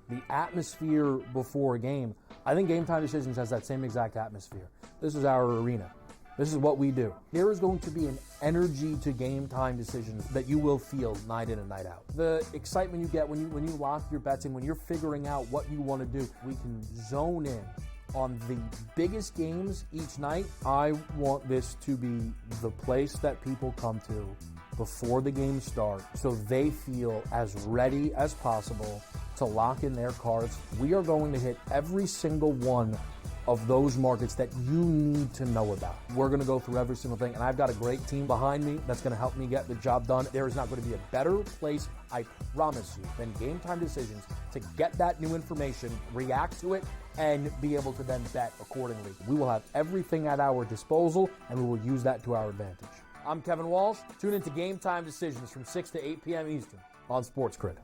the atmosphere before a game, I think Game Time Decisions has that same exact atmosphere. This is our arena. This is what we do. There is going to be an energy to Game Time Decisions that you will feel night in and night out. The excitement you get when you lock your bets in, when you're figuring out what you want to do, we can zone in on the biggest games each night. I want this to be the place that people come to before the games start so they feel as ready as possible to lock in their cards. We are going to hit every single one of those markets that you need to know about. We're going to go through every single thing, and I've got a great team behind me that's going to help me get the job done. There is not going to be a better place, I promise you, than Game Time Decisions to get that new information, react to it, and be able to then bet accordingly. We will have everything at our disposal, and we will use that to our advantage. I'm Kevin Walsh. Tune into Game Time Decisions from 6 to 8 p.m. Eastern on SportsGrid.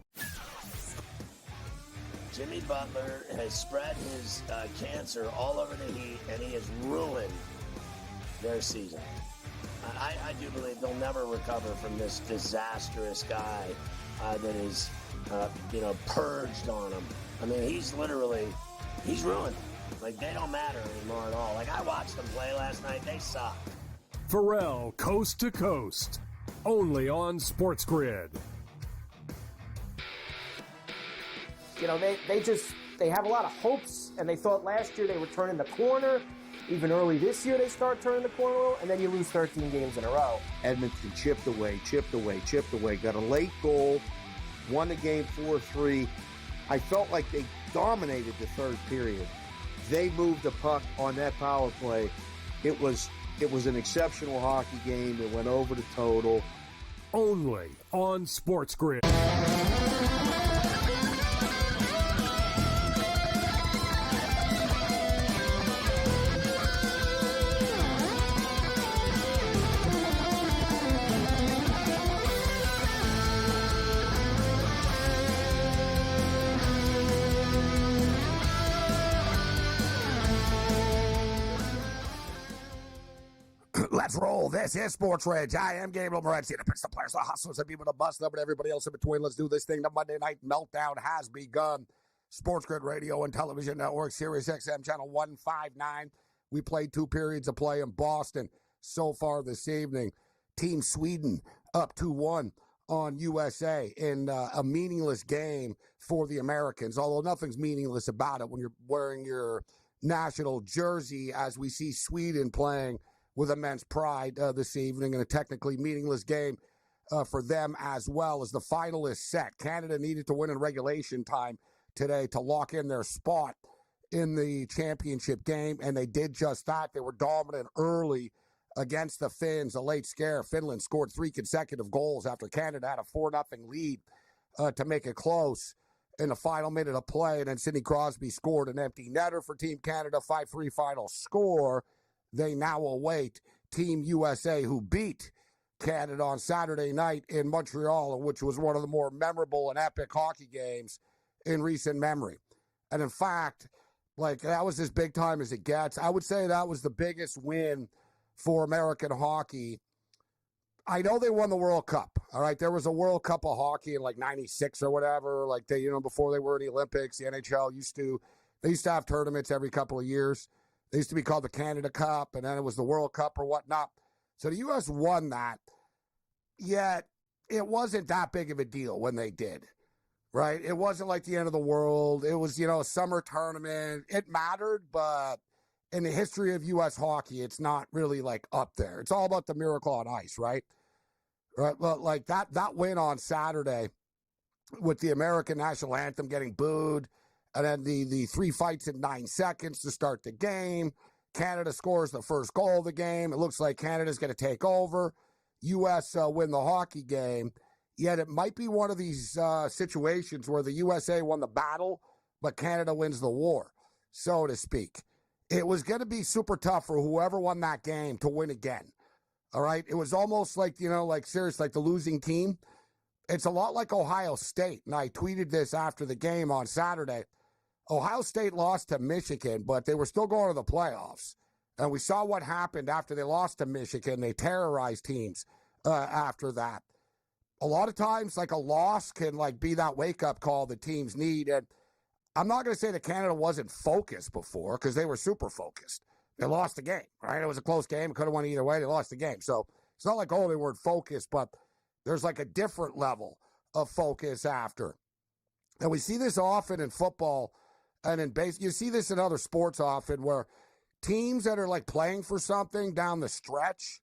Jimmy Butler has spread his cancer all over the Heat, and he has ruined their season. I do believe they'll never recover from this disastrous guy that is, purged on them. I mean, he's ruined. Like, they don't matter anymore at all. Like, I watched them play last night. They suck. Pharrell, Coast to Coast, only on SportsGrid. You know, they have a lot of hopes, and they thought last year they were turning the corner. Even early this year they start turning the corner, and then you lose 13 games in a row. Edmonton chipped away, got a late goal, won the game 4-3. I felt like they dominated the third period. They moved the puck on that power play. It was an exceptional hockey game. It went over the total. Only on SportsGrid. Let's roll. This is SportsRage. I am Gabriel Morency. The Princeton players, the hustlers, the people, the bust them, and everybody else in between. Let's do this thing. The Monday Night Meltdown has begun. SportsGrid Radio and Television Network, Sirius XM Channel 159. We played 2 periods of play in Boston so far this evening. Team Sweden up 2-1 on USA in a meaningless game for the Americans, although nothing's meaningless about it when you're wearing your national jersey, as we see Sweden playing with immense pride this evening in a technically meaningless game for them as well as the final is set. Canada needed to win in regulation time today to lock in their spot in the championship game, and they did just that. They were dominant early against the Finns, a late scare. Finland scored 3 consecutive goals after Canada had a 4-0 lead to make it close in the final minute of play, and then Sidney Crosby scored an empty netter for Team Canada, 5-3 final score. They now await Team USA, who beat Canada on Saturday night in Montreal, which was one of the more memorable and epic hockey games in recent memory. And in fact, that was as big time as it gets. I would say that was the biggest win for American hockey. I know they won the World Cup, all right? There was a World Cup of hockey in 96 or whatever, before they were in the Olympics. The NHL used to have tournaments every couple of years. They used to be called the Canada Cup, and then it was the World Cup or whatnot. So the U.S. won that, yet it wasn't that big of a deal when they did, right? It wasn't like the end of the world. It was, a summer tournament. It mattered, but in the history of U.S. hockey, it's not really, up there. It's all about the miracle on ice, right? Right. Well, that win on Saturday with the American national anthem getting booed, and then the 3 fights in 9 seconds to start the game. Canada scores the first goal of the game. It looks like Canada's going to take over. U.S. Win the hockey game. Yet it might be one of these situations where the USA won the battle, but Canada wins the war, so to speak. It was going to be super tough for whoever won that game to win again. All right? It was almost like the losing team. It's a lot like Ohio State, and I tweeted this after the game on Saturday. Ohio State lost to Michigan, but they were still going to the playoffs. And we saw what happened after they lost to Michigan. They terrorized teams after that. A lot of times, a loss can, be that wake-up call that teams need. And I'm not going to say that Canada wasn't focused before because they were super focused. They lost the game, right? It was a close game. Could have won either way. They lost the game. So it's not like, oh, they weren't focused, but there's like a different level of focus after. And we see this often in football and in base. You see this in other sports often where teams that are like playing for something down the stretch,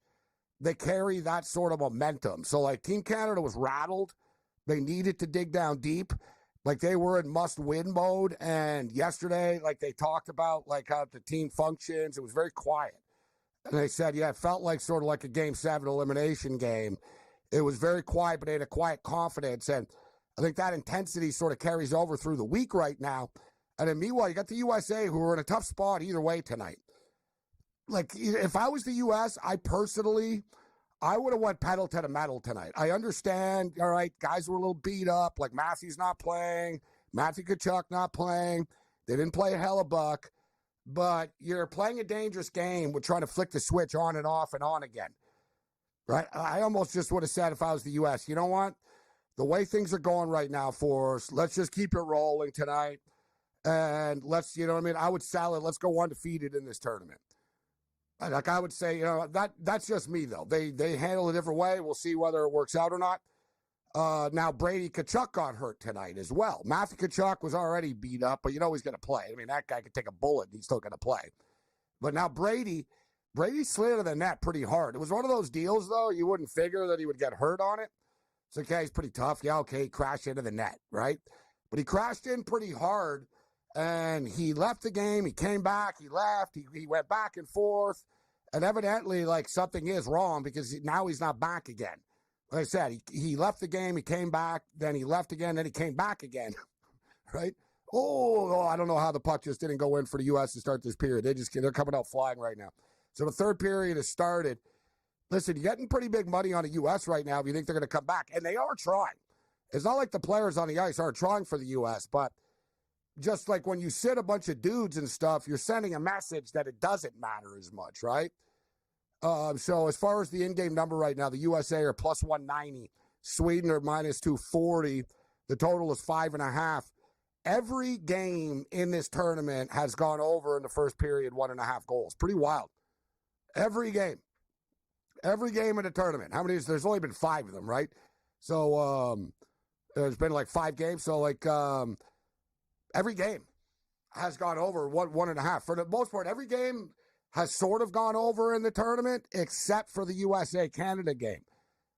they carry that sort of momentum. So like Team Canada was rattled. They needed to dig down deep. Like they were in must-win mode. And yesterday, like they talked about like how the team functions. It was very quiet. And they said, yeah, it felt like sort of like a Game 7 elimination game. It was very quiet, but they had a quiet confidence. And I think that intensity sort of carries over through the week right now. And then meanwhile, you got the USA who are in a tough spot either way tonight. Like if I was the U.S., I would have went pedal to the metal tonight. I understand, all right, guys were a little beat up, like Matthew's not playing, Matthew Tkachuk not playing. They didn't play a hell of a buck, but you're playing a dangerous game with trying to flick the switch on and off and on again, right? I almost just would have said if I was the U.S., you know what? The way things are going right now for us, let's just keep it rolling tonight, and let's, you know what I mean? I would sell it. Let's go undefeated in this tournament. Like I would say, you know, that's just me, though. They handle it a different way. We'll see whether it works out or not. Now, Brady Tkachuk got hurt tonight as well. Matthew Tkachuk was already beat up, but you know he's going to play. I mean, that guy could take a bullet and he's still going to play. But now Brady slid to the net pretty hard. It was one of those deals, though, you wouldn't figure that he would get hurt on it. It's okay, he's pretty tough. Yeah, okay, he crashed into the net, right? But he crashed in pretty hard. And he left the game. He came back. He left. He went back and forth. And evidently, like, something is wrong because now he's not back again. Like I said, he left the game. He came back. Then he left again. Then he came back again. Right? Oh, I don't know how the puck just didn't go in for the U.S. to start this period. They're coming out flying right now. So the third period has started. Listen, you're getting pretty big money on the U.S. right now if you think they're going to come back. And they are trying. It's not like the players on the ice aren't trying for the U.S., but just like when you sit a bunch of dudes and stuff, you're sending a message that it doesn't matter as much, right? So as far as the in-game number right now, the USA are plus 190. Sweden are minus 240. The total is 5.5. Every game in this tournament has gone over in the first period 1.5 goals. Pretty wild. Every game. Every game in the tournament. How many is there's only been 5 of them, right? So there's been like 5 games. So like every game has gone over 1.5. For the most part, every game has sort of gone over in the tournament, except for the USA-Canada game.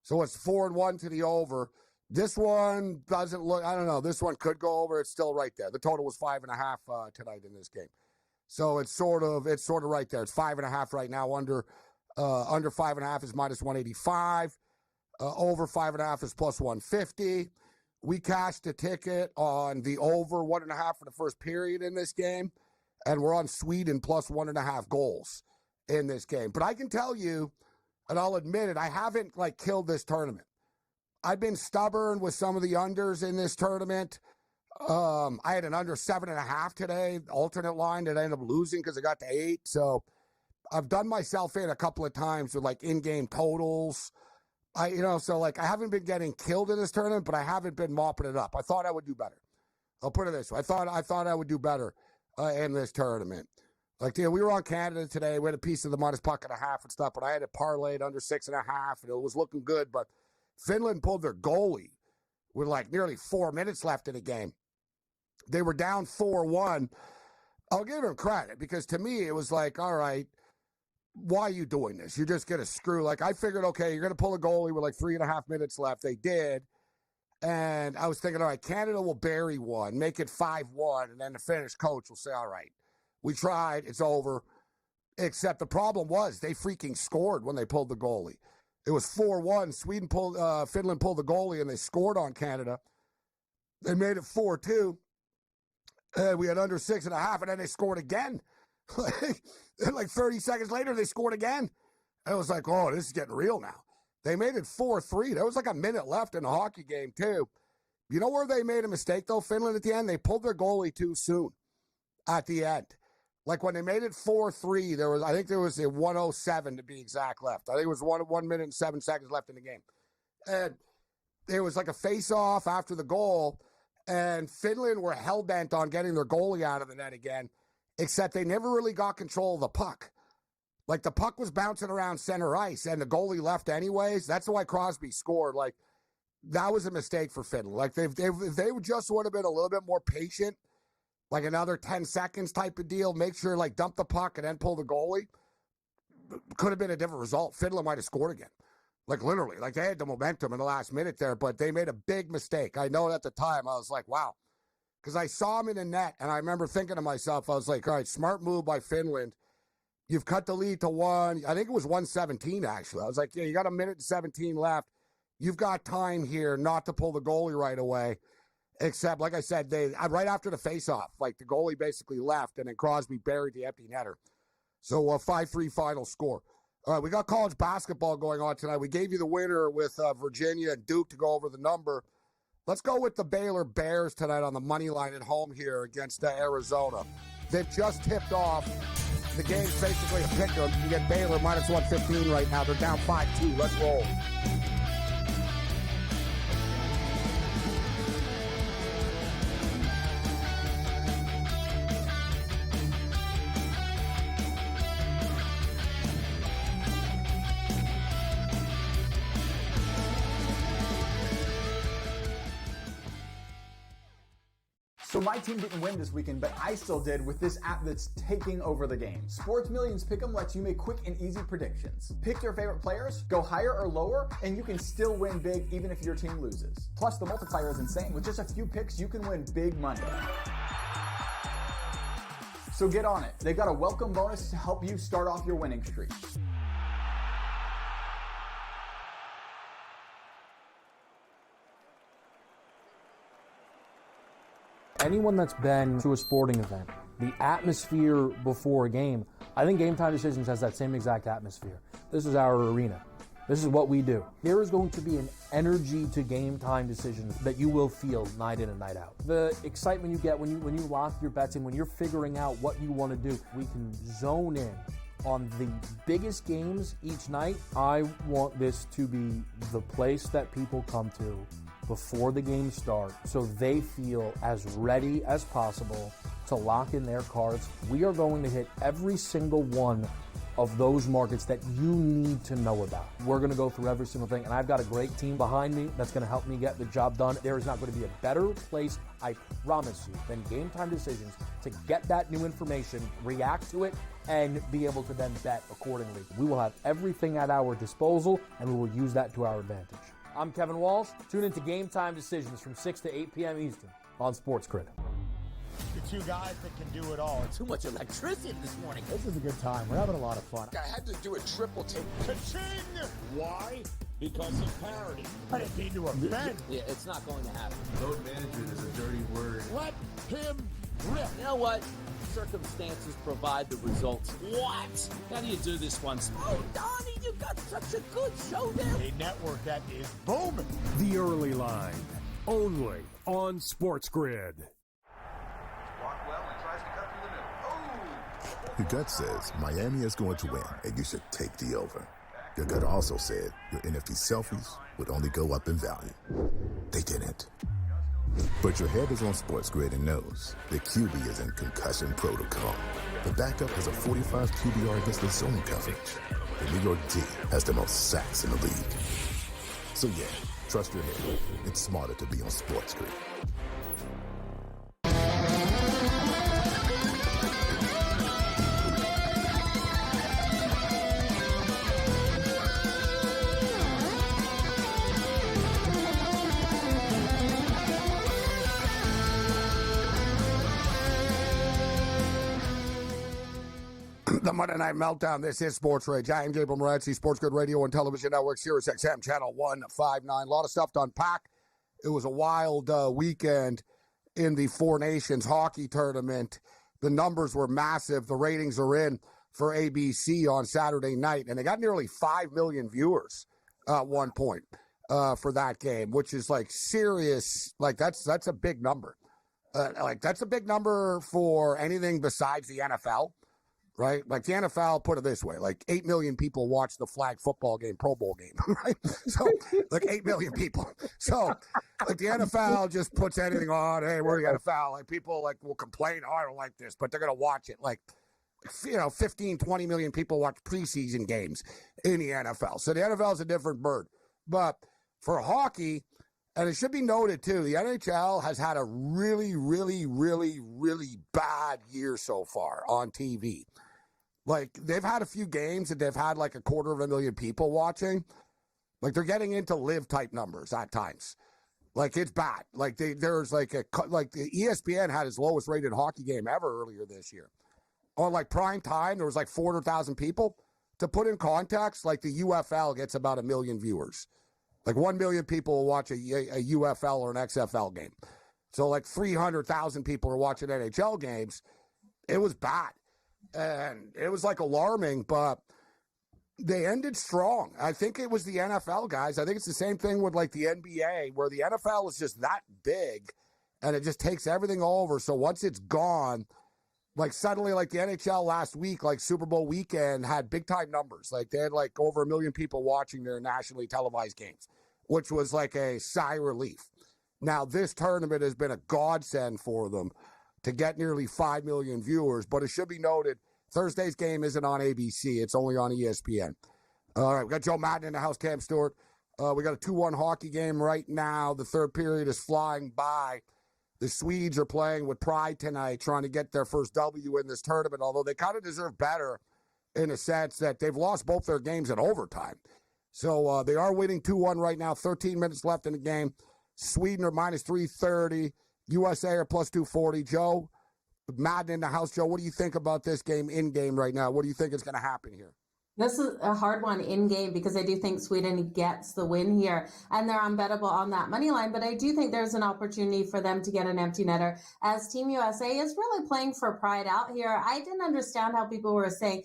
So it's 4-1 to the over. This one doesn't look, I don't know, this one could go over. It's still right there. The total was 5.5 tonight in this game. So it's sort of right there. It's 5.5 right now. Under 5.5 is minus 185. Over 5.5 is plus 150. We cashed a ticket on the over 1.5 for the first period in this game, and we're on Sweden plus 1.5 goals in this game. But I can tell you, and I'll admit it, I haven't like killed this tournament. I've been stubborn with some of the unders in this tournament. I had an under 7.5 today, alternate line that I ended up losing because I got to 8. So I've done myself in a couple of times with like in-game totals. So like I haven't been getting killed in this tournament, but I haven't been mopping it up. I thought I would do better. I'll put it this way. I thought I would do better in this tournament. Like, we were on Canada today. We had a piece of the minus puck and a half and stuff, but I had it parlayed under 6.5, and it was looking good. But Finland pulled their goalie with like nearly 4 minutes left in the game. They were down 4-1. I'll give them credit because to me it was like, all right, why are you doing this? You're just going to screw. Like, I figured, okay, you're going to pull a goalie with like 3.5 minutes left. They did. And I was thinking, all right, Canada will bury one, make it 5-1, and then the Finnish coach will say, all right, we tried, it's over. Except the problem was they freaking scored when they pulled the goalie. It was 4-1. Finland pulled the goalie, and they scored on Canada. They made it 4-2. And we had under 6.5, and then they scored again. Like 30 seconds later, they scored again. And it was like, oh, this is getting real now. They made it 4-3. There was like a minute left in the hockey game, too. You know where they made a mistake, though, Finland, at the end? They pulled their goalie too soon at the end. Like when they made it 4-3, I think there was a 1:07 to be exact left. I think it was 1 minute and 7 seconds left in the game. And it was like a face-off after the goal. And Finland were hell-bent on getting their goalie out of the net again, except they never really got control of the puck. Like, the puck was bouncing around center ice, and the goalie left anyways. That's why Crosby scored. Like, that was a mistake for Finland. Like, if they just would have been a little bit more patient, like another 10 seconds type of deal, make sure, like, dump the puck and then pull the goalie, could have been a different result. Finland might have scored again. Like, literally. Like, they had the momentum in the last minute there, but they made a big mistake. I know at the time, I was like, wow. Because I saw him in the net, and I remember thinking to myself, I was like, all right, smart move by Finland. You've cut the lead to one. I think it was 1:17, actually. I was like, yeah, you got 1:17 left. You've got time here not to pull the goalie right away. Except, like I said, right after the faceoff, like, the goalie basically left, and then Crosby buried the empty netter. So, 5-3 final score. All right, we got college basketball going on tonight. We gave you the winner with Virginia and Duke to go over the number. Let's go with the Baylor Bears tonight on the money line at home here against Arizona. They've just tipped off. The game's basically a pick-em. You get Baylor minus 115 right now. They're down 5-2. Let's roll. So my team didn't win this weekend, but I still did with this app that's taking over the game. Sports Millions Pick'em lets you make quick and easy predictions. Pick your favorite players, go higher or lower, and you can still win big even if your team loses. Plus, the multiplier is insane. With just a few picks, you can win big money. So get on it. They've got a welcome bonus to help you start off your winning streak. Anyone that's been to a sporting event, the atmosphere before a game, I think Game Time Decisions has that same exact atmosphere. This is our arena. This is what we do. There is going to be an energy to Game Time Decisions that you will feel night in and night out. The excitement you get when you lock your bets in, when you're figuring out what you want to do, we can zone in on the biggest games each night. I want this to be the place that people come to before the games start so they feel as ready as possible to lock in their cards. We are going to hit every single one of those markets that you need to know about. We're going to go through every single thing, and I've got a great team behind me that's going to help me get the job done. There is not going to be a better place, I promise you, than Game Time Decisions to get that new information, react to it, and be able to then bet accordingly. We will have everything at our disposal, and we will use that to our advantage. I'm Kevin Walsh. Tune into Game Time Decisions from 6 to 8 p.m. Eastern on SportsGrid. The two guys that can do it all. Too much electricity this morning. This is a good time. We're having a lot of fun. I had to do a triple take. Ka-ching! Why? Because of parity. I didn't mean to offend. Yeah, it's not going to happen. Load management is a dirty word. Let him rip. You know what? Circumstances provide the results. What? How do you do this once? Oh, Donnie, you got such a good show there. A network that is booming. The Early Line, only on SportsGrid. Your gut says Miami is going to win, and you should take the over. Your gut also said your NFT selfies would only go up in value. They didn't. But your head is on SportsGrid and knows the QB is in concussion protocol. The backup has a 45 QBR against the zone coverage. The New York D has the most sacks in the league. So yeah, trust your head. It's smarter to be on SportsGrid. The Monday Night Meltdown. This is SportsRage. I am Gabriel Morency, SportsGrid Radio and Television Network, Sirius XM, Channel 159. A lot of stuff to unpack. It was a wild weekend in the Four Nations hockey tournament. The numbers were massive. The ratings are in for ABC on Saturday night, and they got nearly 5 million viewers at one point for that game, which is like serious. Like that's a big number. That's a big number for anything besides the NFL. right? Like the NFL, put it this way, like 8 million people watch the flag football game, Pro Bowl game, right? So like 8 million people. So like the NFL just puts anything on, hey, we're the NFL. Like people like will complain, oh, I don't like this, but they're going to watch it. Like, 15, 20 million people watch preseason games in the NFL. So the NFL is a different bird. But for hockey, and it should be noted too, the NHL has had a really, really, really, really bad year so far on TV. Like they've had a few games that they've had like 250,000 people watching. Like they're getting into live type numbers at times. Like it's bad. Like there's the ESPN had its lowest rated hockey game ever earlier this year. On like prime time, there was like 400,000 people. To put in context, like the UFL gets about 1 million viewers. Like 1 million people will watch a UFL or an XFL game. So like 300,000 people are watching NHL games. It was bad. And it was like alarming, but they ended strong. I think it was the NFL, guys. I think it's the same thing with like the NBA, where the NFL is just that big and it just takes everything over. So once it's gone, like suddenly, like the NHL last week, like Super Bowl weekend had big time numbers. Like they had like over 1 million people watching their nationally televised games, which was like a sigh of relief. Now this tournament has been a godsend for them to get nearly 5 million viewers, but it should be noted, Thursday's game isn't on ABC. It's only on ESPN. All right, we got Joe Madden in the house, Cam Stewart. We got a 2-1 hockey game right now. The third period is flying by. The Swedes are playing with pride tonight, trying to get their first W in this tournament, although they kind of deserve better in a sense that they've lost both their games in overtime. So they are winning 2-1 right now, 13 minutes left in the game. Sweden are minus 330. USA are plus 240. Joe, Madden in the house. Joe, what do you think about this game in-game right now? What do you think is going to happen here? This is a hard one in game because I do think Sweden gets the win here and they're unbettable on that money line. But I do think there's an opportunity for them to get an empty netter as Team USA is really playing for pride out here. I didn't understand how people were saying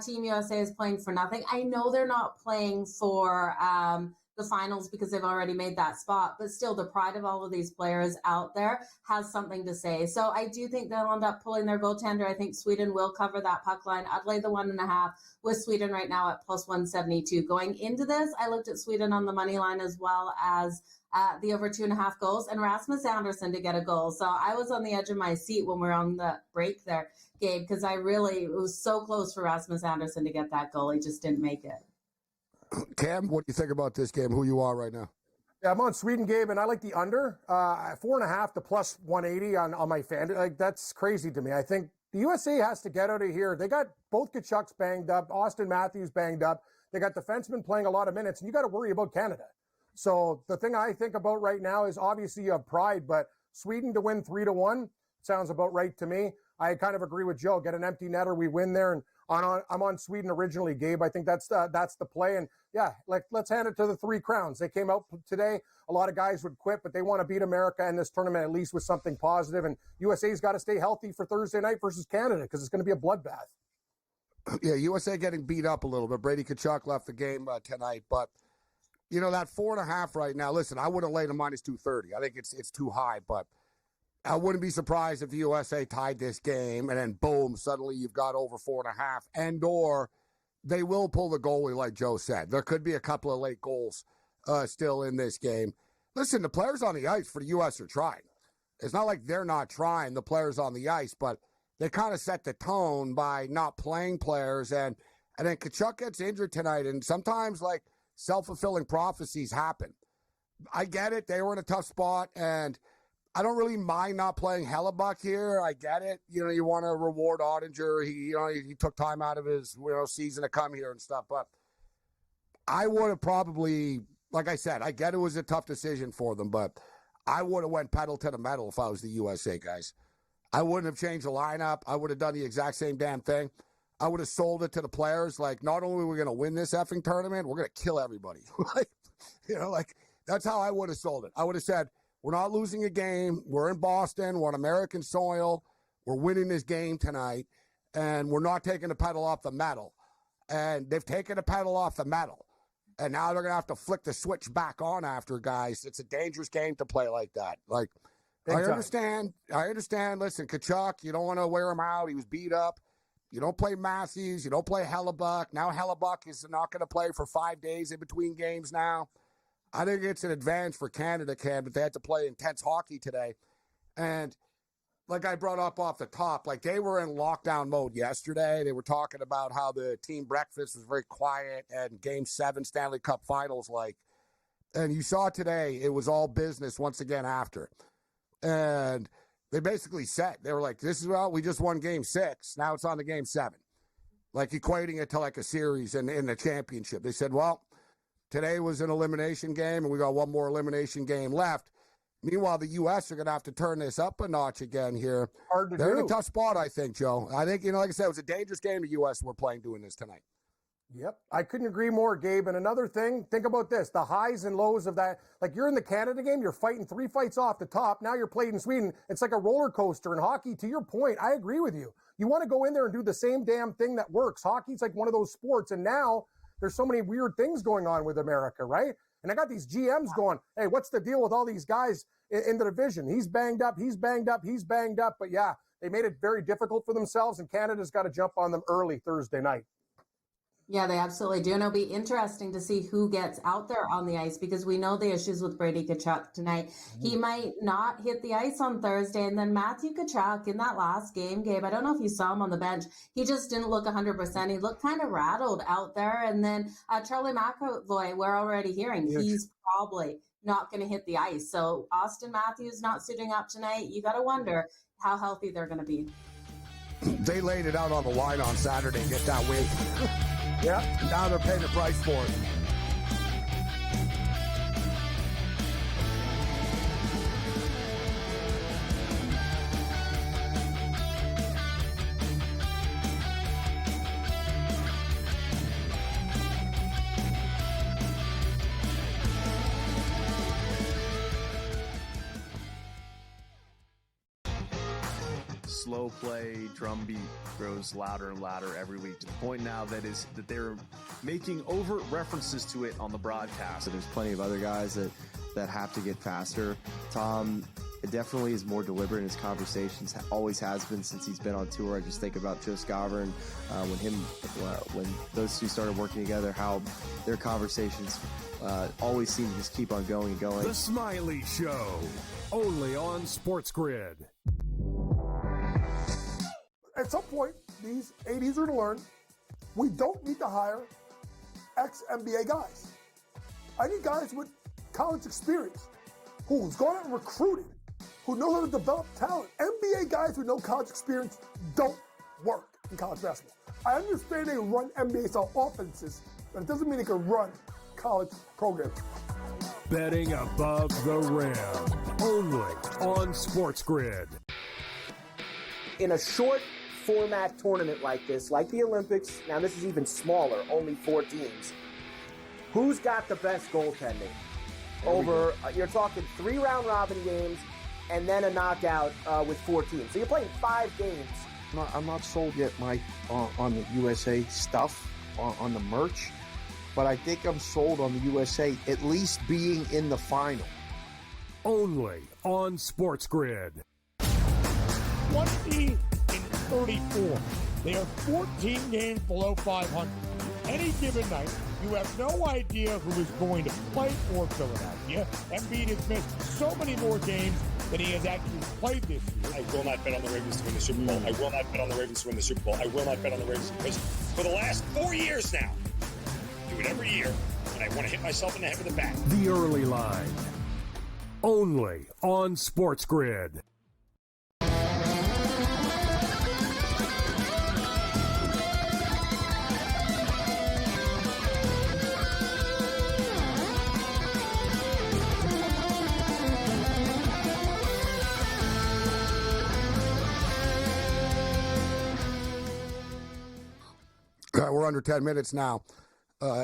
Team USA is playing for nothing. I know they're not playing for the finals because they've already made that spot, but still the pride of all of these players out there has something to say. So I do think they'll end up pulling their goaltender. I think Sweden will cover that puck line. I'd lay the 1.5 with Sweden right now at plus 172. Going into this, I looked at Sweden on the money line as well as the over 2.5 goals and Rasmus Andersson to get a goal. So I was on the edge of my seat when we were on the break there, Gabe, because it was so close for Rasmus Andersson to get that goal. He just didn't make it. Cam, what do you think about this game? Who you are right now? Yeah, I'm on Sweden, Gabe, and I like the under 4.5 to plus 180 on my fan. Like that's crazy to me. I think the USA has to get out of here. They got both Kachuk's banged up, Austin Matthews banged up. They got defensemen playing a lot of minutes, and you got to worry about Canada. So the thing I think about right now is obviously you have pride, but Sweden to win 3-1 sounds about right to me. I kind of agree with Joe. Get an empty netter, we win there, and I'm on Sweden originally, Gabe. I think that's the play. And yeah, let's hand it to the Three Crowns. They came out today. A lot of guys would quit, but they want to beat America in this tournament at least with something positive. And USA's got to stay healthy for Thursday night versus Canada because it's going to be a bloodbath. Yeah, USA getting beat up a little bit. Brady Tkachuk left the game tonight, but that 4.5 right now. Listen, I would have laid a minus 230. I think it's too high, but I wouldn't be surprised if the USA tied this game and then boom, suddenly you've got over 4.5 and or they will pull the goalie like Joe said. There could be a couple of late goals still in this game. Listen, the players on the ice for the U.S. are trying. It's not like they're not trying, the players on the ice, but they kind of set the tone by not playing players. And then Tkachuk gets injured tonight, and sometimes like self-fulfilling prophecies happen. I get it. They were in a tough spot, and I don't really mind not playing Hellebuck here. I get it. You want to reward Ottinger. He took time out of his season to come here and stuff. But I would have probably, like I said, I get it was a tough decision for them, but I would have went pedal to the metal if I was the USA guys. I wouldn't have changed the lineup. I would have done the exact same damn thing. I would have sold it to the players. Like, not only are we going to win this effing tournament, we're going to kill everybody. That's how I would have sold it. I would have said, we're not losing a game. We're in Boston. We're on American soil. We're winning this game tonight, and we're not taking the pedal off the metal. And they've taken the pedal off the metal, and now they're going to have to flick the switch back on after, guys. It's a dangerous game to play like that. Like, I understand. Listen, Tkachuk, you don't want to wear him out. He was beat up. You don't play Matthews. You don't play Hellebuck. Now Hellebuck is not going to play for 5 days in between games now. I think it's an advantage for Canada, Cam, that they had to play intense hockey today. And like I brought up off the top, like they were in lockdown mode yesterday. They were talking about how the team breakfast was very quiet and Game 7 Stanley Cup Finals like. And you saw today it was all business once again after. And they basically said, they were like, this is, well, we just won Game 6. Now it's on to Game 7. Like equating it to like a series in the championship. They said, well, today was an elimination game and we got one more elimination game left. Meanwhile, the U.S. are going to have to turn this up a notch again here. Hard to do. They're in a tough spot, I think, Joe. I think, like I said, it was a dangerous game the U.S. were playing doing this tonight. Yep. I couldn't agree more, Gabe. And another thing, think about this, the highs and lows of that. Like you're in the Canada game, you're fighting 3 fights off the top. Now you're playing in Sweden. It's like a roller coaster in hockey. To your point, I agree with you. You want to go in there and do the same damn thing that works. Hockey's like one of those sports. And now there's so many weird things going on with America, right? And I got these GMs going, hey, what's the deal with all these guys in the division? He's banged up, he's banged up, he's banged up. But yeah, they made it very difficult for themselves, and Canada's got to jump on them early Thursday night. Yeah, they absolutely do. And it'll be interesting to see who gets out there on the ice because we know the issues with Brady Tkachuk tonight. He might not hit the ice on Thursday. And then Matthew Tkachuk in that last game, Gabe, I don't know if you saw him on the bench. He just didn't look 100%. He looked kind of rattled out there. And then Charlie McAvoy, we're already hearing he's probably not going to hit the ice. So Austin Matthews not suiting up tonight. You got to wonder how healthy they're going to be. They laid it out on the line on Saturday to get that win. Yeah, now they're paying the price for it. Slow play drum beat grows louder and louder every week to the point now that they're making overt references to it on the broadcast. So there's plenty of other guys that have to get faster. Tom definitely is more deliberate in his conversations, always has been since he's been on tour. I just think about Joe Skovron, when those two started working together, how their conversations always seem to just keep on going and going. The Smiley Show, only on SportsGrid. At some point, these 80s are to learn, we don't need to hire ex-NBA guys. I need guys with college experience, who's gone out and recruited, who know how to develop talent. NBA guys with no college experience don't work in college basketball. I understand they run NBA-style offenses, but it doesn't mean they can run college programs. Betting above the rim, only on SportsGrid. In a short format tournament like this, like the Olympics, now this is even smaller, only 4 teams, who's got the best goaltending? Over, you're talking 3 round robin games and then a knockout with 4 teams. So you're playing 5 games. I'm not sold yet, Mike, on the USA stuff, on the merch, but I think I'm sold on the USA at least being in the final. Only on SportsGrid. 20-34. They are 14 games below 500. Any given night, you have no idea who is going to play for Philadelphia. Embiid has missed so many more games than he has actually played this year. I will not bet on the Ravens to win the Super Bowl. I will not bet on the Ravens to win the Super Bowl. I will not bet on the Ravens because for the last 4 years now, I do it every year, and I want to hit myself in the head with a bat. The Early Line, only on SportsGrid. We're under 10 minutes now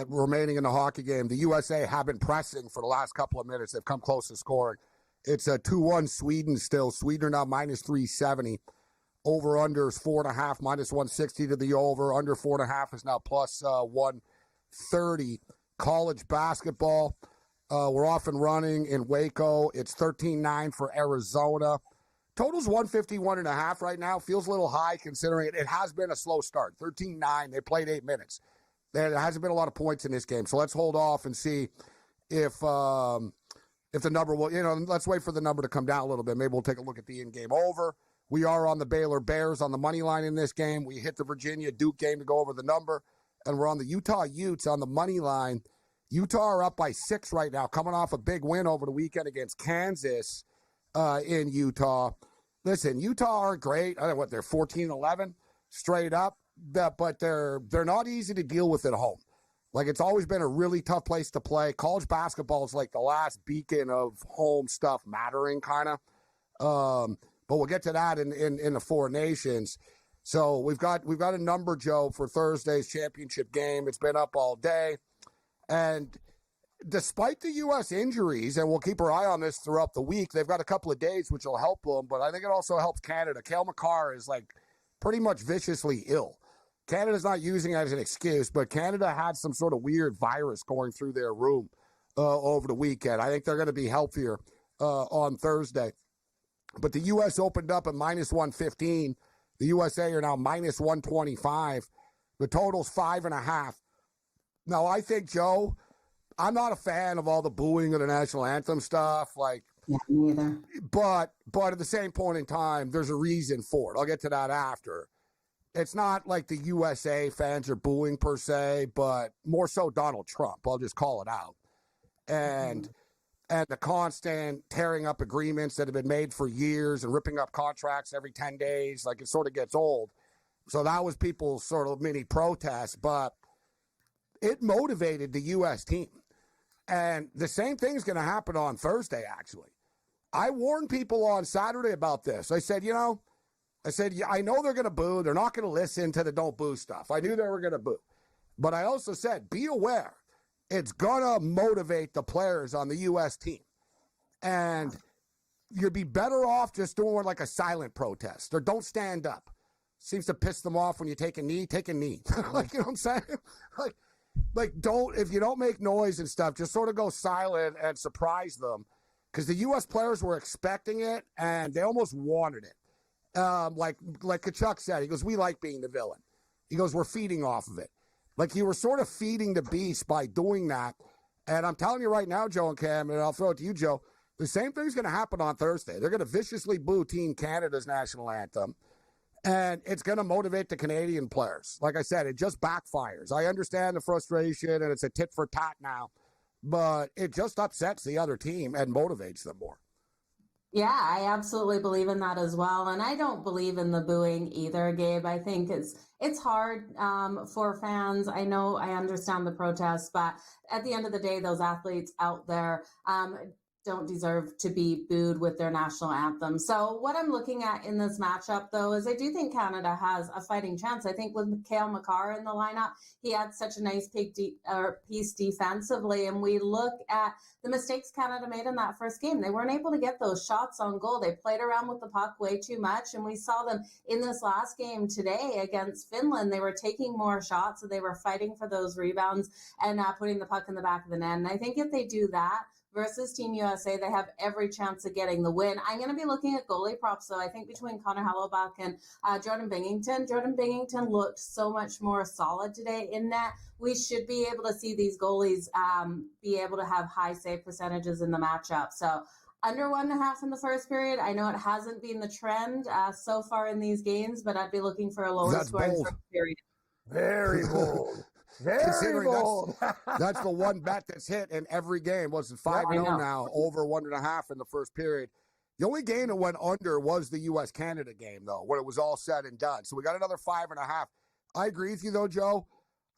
remaining in the hockey game. The USA have been pressing for the last couple of minutes. They've come close to scoring. It's a 2-1 Sweden still. Sweden are now minus 370. Over-under is 4.5, minus 160 to the over. Under 4.5 is now plus 130. College basketball, we're off and running in Waco. It's 13-9 for Arizona. Total's 151.5 right now. Feels a little high considering it has been a slow start. 13-9. They played 8 minutes. There hasn't been a lot of points in this game. So let's hold off and see if the number will, let's wait for the number to come down a little bit. Maybe we'll take a look at the in-game over. We are on the Baylor Bears on the money line in this game. We hit the Virginia Duke game to go over the number. And we're on the Utah Utes on the money line. Utah are up by 6 right now, coming off a big win over the weekend against Kansas in Utah. Listen, Utah aren't great. I don't know what they're 14-11 straight up, but they're not easy to deal with at home. Like, it's always been a really tough place to play. College basketball is like the last beacon of home stuff mattering, kind of. But we'll get to that in the Four Nations. So we've got a number, Joe, for Thursday's championship game. It's been up all day. And despite the U.S. injuries, and we'll keep our eye on this throughout the week, they've got a couple of days which will help them, but I think it also helps Canada. Cale Makar is like pretty much viciously ill. Canada's not using it as an excuse, but Canada had some sort of weird virus going through their room over the weekend. I think they're going to be healthier on Thursday. But the U.S. opened up at -115. The USA are now -125. The total's 5.5. Now, I think, Joe, I'm not a fan of all the booing of the national anthem stuff. Like, yeah, me either. But at the same point in time, there's a reason for it. I'll get to that after. It's not like the USA fans are booing per se, but more so Donald Trump. I'll just call it out. And the constant tearing up agreements that have been made for years and ripping up contracts every 10 days, like it sort of gets old. So that was people's sort of mini protest, but it motivated the U.S. team. And the same thing's going to happen on Thursday, actually. I warned people on Saturday about this. I said, I know they're going to boo. They're not going to listen to the don't boo stuff. I knew they were going to boo. But I also said, be aware. It's going to motivate the players on the U.S. team. And you'd be better off just doing like a silent protest or don't stand up. Seems to piss them off when you take a knee, take a knee. Like, you know what I'm saying? Like don't, if you don't make noise and stuff, just sort of go silent and surprise them. Because the U.S. players were expecting it and they almost wanted it. Like Kachuk said, he goes, we like being the villain. He goes, we're feeding off of it. Like you were sort of feeding the beast by doing that. And I'm telling you right now, Joe and Cam, and I'll throw it to you, Joe, the same thing's going to happen on Thursday. They're going to viciously boo Team Canada's national anthem. And it's going to motivate the Canadian players. Like I said, it just backfires. I understand the frustration, and it's a tit for tat now. But it just upsets the other team and motivates them more. Yeah, I absolutely believe in that as well. And I don't believe in the booing either, Gabe. I think it's hard for fans. I know, I understand the protests, but at the end of the day, those athletes out there don't deserve to be booed with their national anthem. So what I'm looking at in this matchup, though, is I do think Canada has a fighting chance. I think with Cale Makar in the lineup, he had such a nice piece defensively. And we look at the mistakes Canada made in that first game. They weren't able to get those shots on goal. They played around with the puck way too much. And we saw them in this last game today against Finland. They were taking more shots, so they were fighting for those rebounds and putting the puck in the back of the net. And I think if they do that, versus Team USA, they have every chance of getting the win. I'm going to be looking at goalie props, though. I think between Connor Hellebuyck and Jordan Binnington looked so much more solid today in net. We should be able to see these goalies be able to have high save percentages in the matchup. So under 1.5 in the first period. I know it hasn't been the trend so far in these games, but I'd be looking for a lower score in the first period. Very bold. Very bold. That's the one bet that's hit in every game. Was 5-0 now, over 1.5 in the first period. The only game that went under was the U.S.-Canada game, though, when it was all said and done. So we got another 5.5. I agree with you, though, Joe,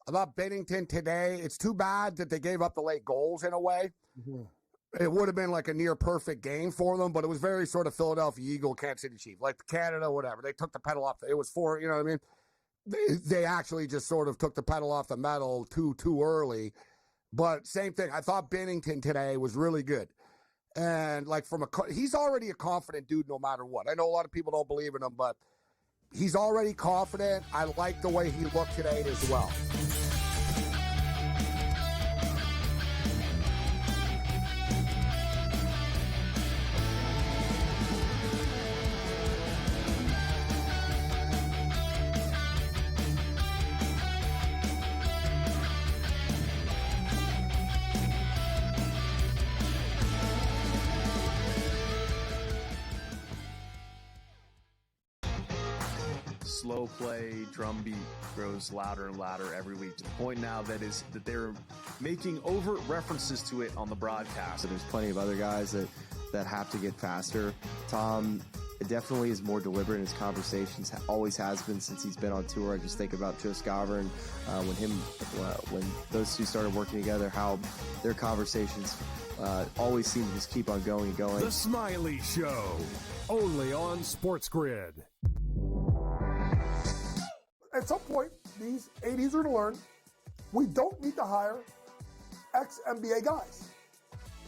about Binnington today. It's too bad that they gave up the late goals in a way. Mm-hmm. It would have been like a near-perfect game for them, but it was very sort of Philadelphia Eagle, Kansas City Chief, like Canada, whatever. They took the pedal off. It was 4, you know what I mean? They actually just sort of took the pedal off the metal too early. But same thing. I thought Binnington today was really good. And like he's already a confident dude no matter what. I know a lot of people don't believe in him, but he's already confident. I like the way he looked today as well. slow play drum beat grows louder and louder every week, to the point now that they're making overt references to it on the broadcast. So there's plenty of other guys that have to get faster. Tom definitely is more deliberate in his conversations, always has been since he's been on tour. I just think about Joe Scoverin, when those two started working together, how their conversations always seem to just keep on going and going. The Smiley Show, only on SportsGrid. At some point, these 80s are going to learn we don't need to hire ex-NBA guys.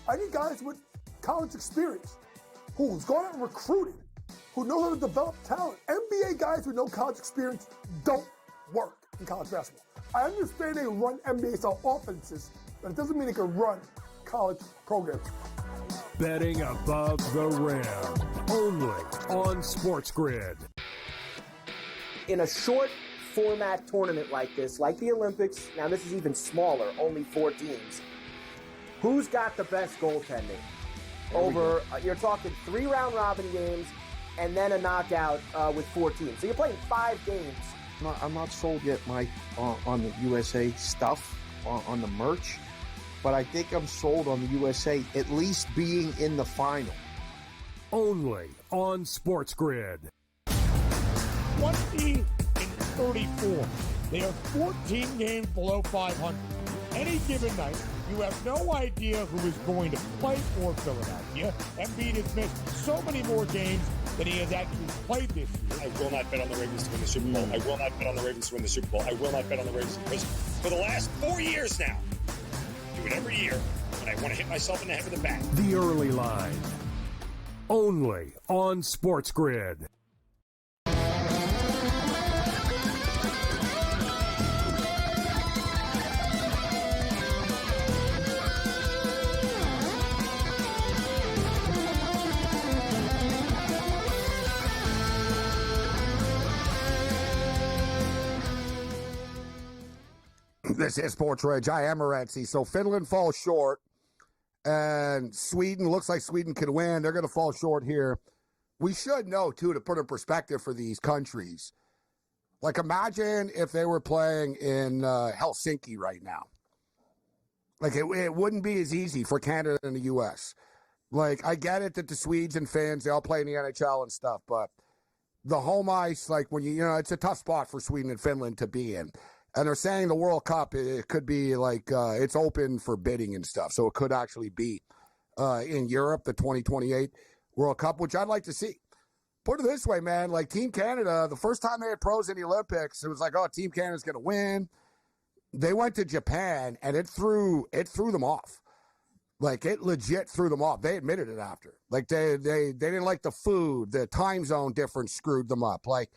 I need guys with college experience who's gone out and recruited, who know how to develop talent. NBA guys with no college experience don't work in college basketball. I understand they run NBA-style offenses, but it doesn't mean they can run college programs. Betting above the rim, only on SportsGrid. In a short format tournament like this, like the Olympics, now this is even smaller, only 4 teams, who's got the best goaltending? Over, you're talking 3 round robin games and then a knockout with 4 teams. So you're playing 5 games. I'm not sold yet, Mike, on the USA stuff, on the merch, but I think I'm sold on the USA at least being in the final. Only on SportsGrid. 20-34. They are 14 games below 500. Any given night, you have no idea who is going to play for Philadelphia. Embiid has missed so many more games than he has actually played this year. I will not bet on the Ravens to win the Super Bowl. I will not bet on the Ravens to win the Super Bowl. I will not bet on the Ravens because for the last 4 years now, I do it every year, and I want to hit myself in the head with a bat. The Early Line, only on SportsGrid. This is SportsRage. I am Morency. So Finland falls short, and Sweden looks like Sweden can win. They're going to fall short here. We should know, too, to put in perspective for these countries. Like, imagine if they were playing in Helsinki right now. Like, it wouldn't be as easy for Canada and the U.S. Like, I get it that the Swedes and Finns, they all play in the NHL and stuff, but the home ice, like, when it's a tough spot for Sweden and Finland to be in. And they're saying the World Cup, it could be like it's open for bidding and stuff. So it could actually be in Europe, the 2028 World Cup, which I'd like to see. Put it this way, man. Like Team Canada, the first time they had pros in the Olympics, it was like, oh, Team Canada's going to win. They went to Japan, and it threw them off. Like, it legit threw them off. They admitted it after. Like, they didn't like the food. The time zone difference screwed them up. Like,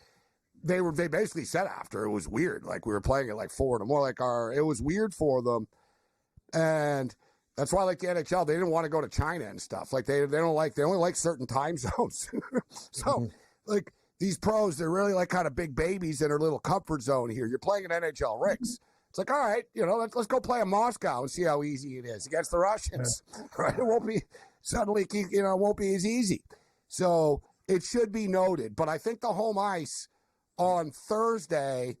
they basically said after it was weird. Like we were playing at like 4 in the morning. It was weird for them, and that's why like the NHL, they didn't want to go to China and stuff. Like they only like certain time zones. So like these pros, they're really like kind of big babies in their little comfort zone here. You're playing in NHL rinks. It's like, all right, let's go play in Moscow and see how easy it is against the Russians. Right? It won't be suddenly, it won't be as easy. So it should be noted. But I think the home ice on Thursday,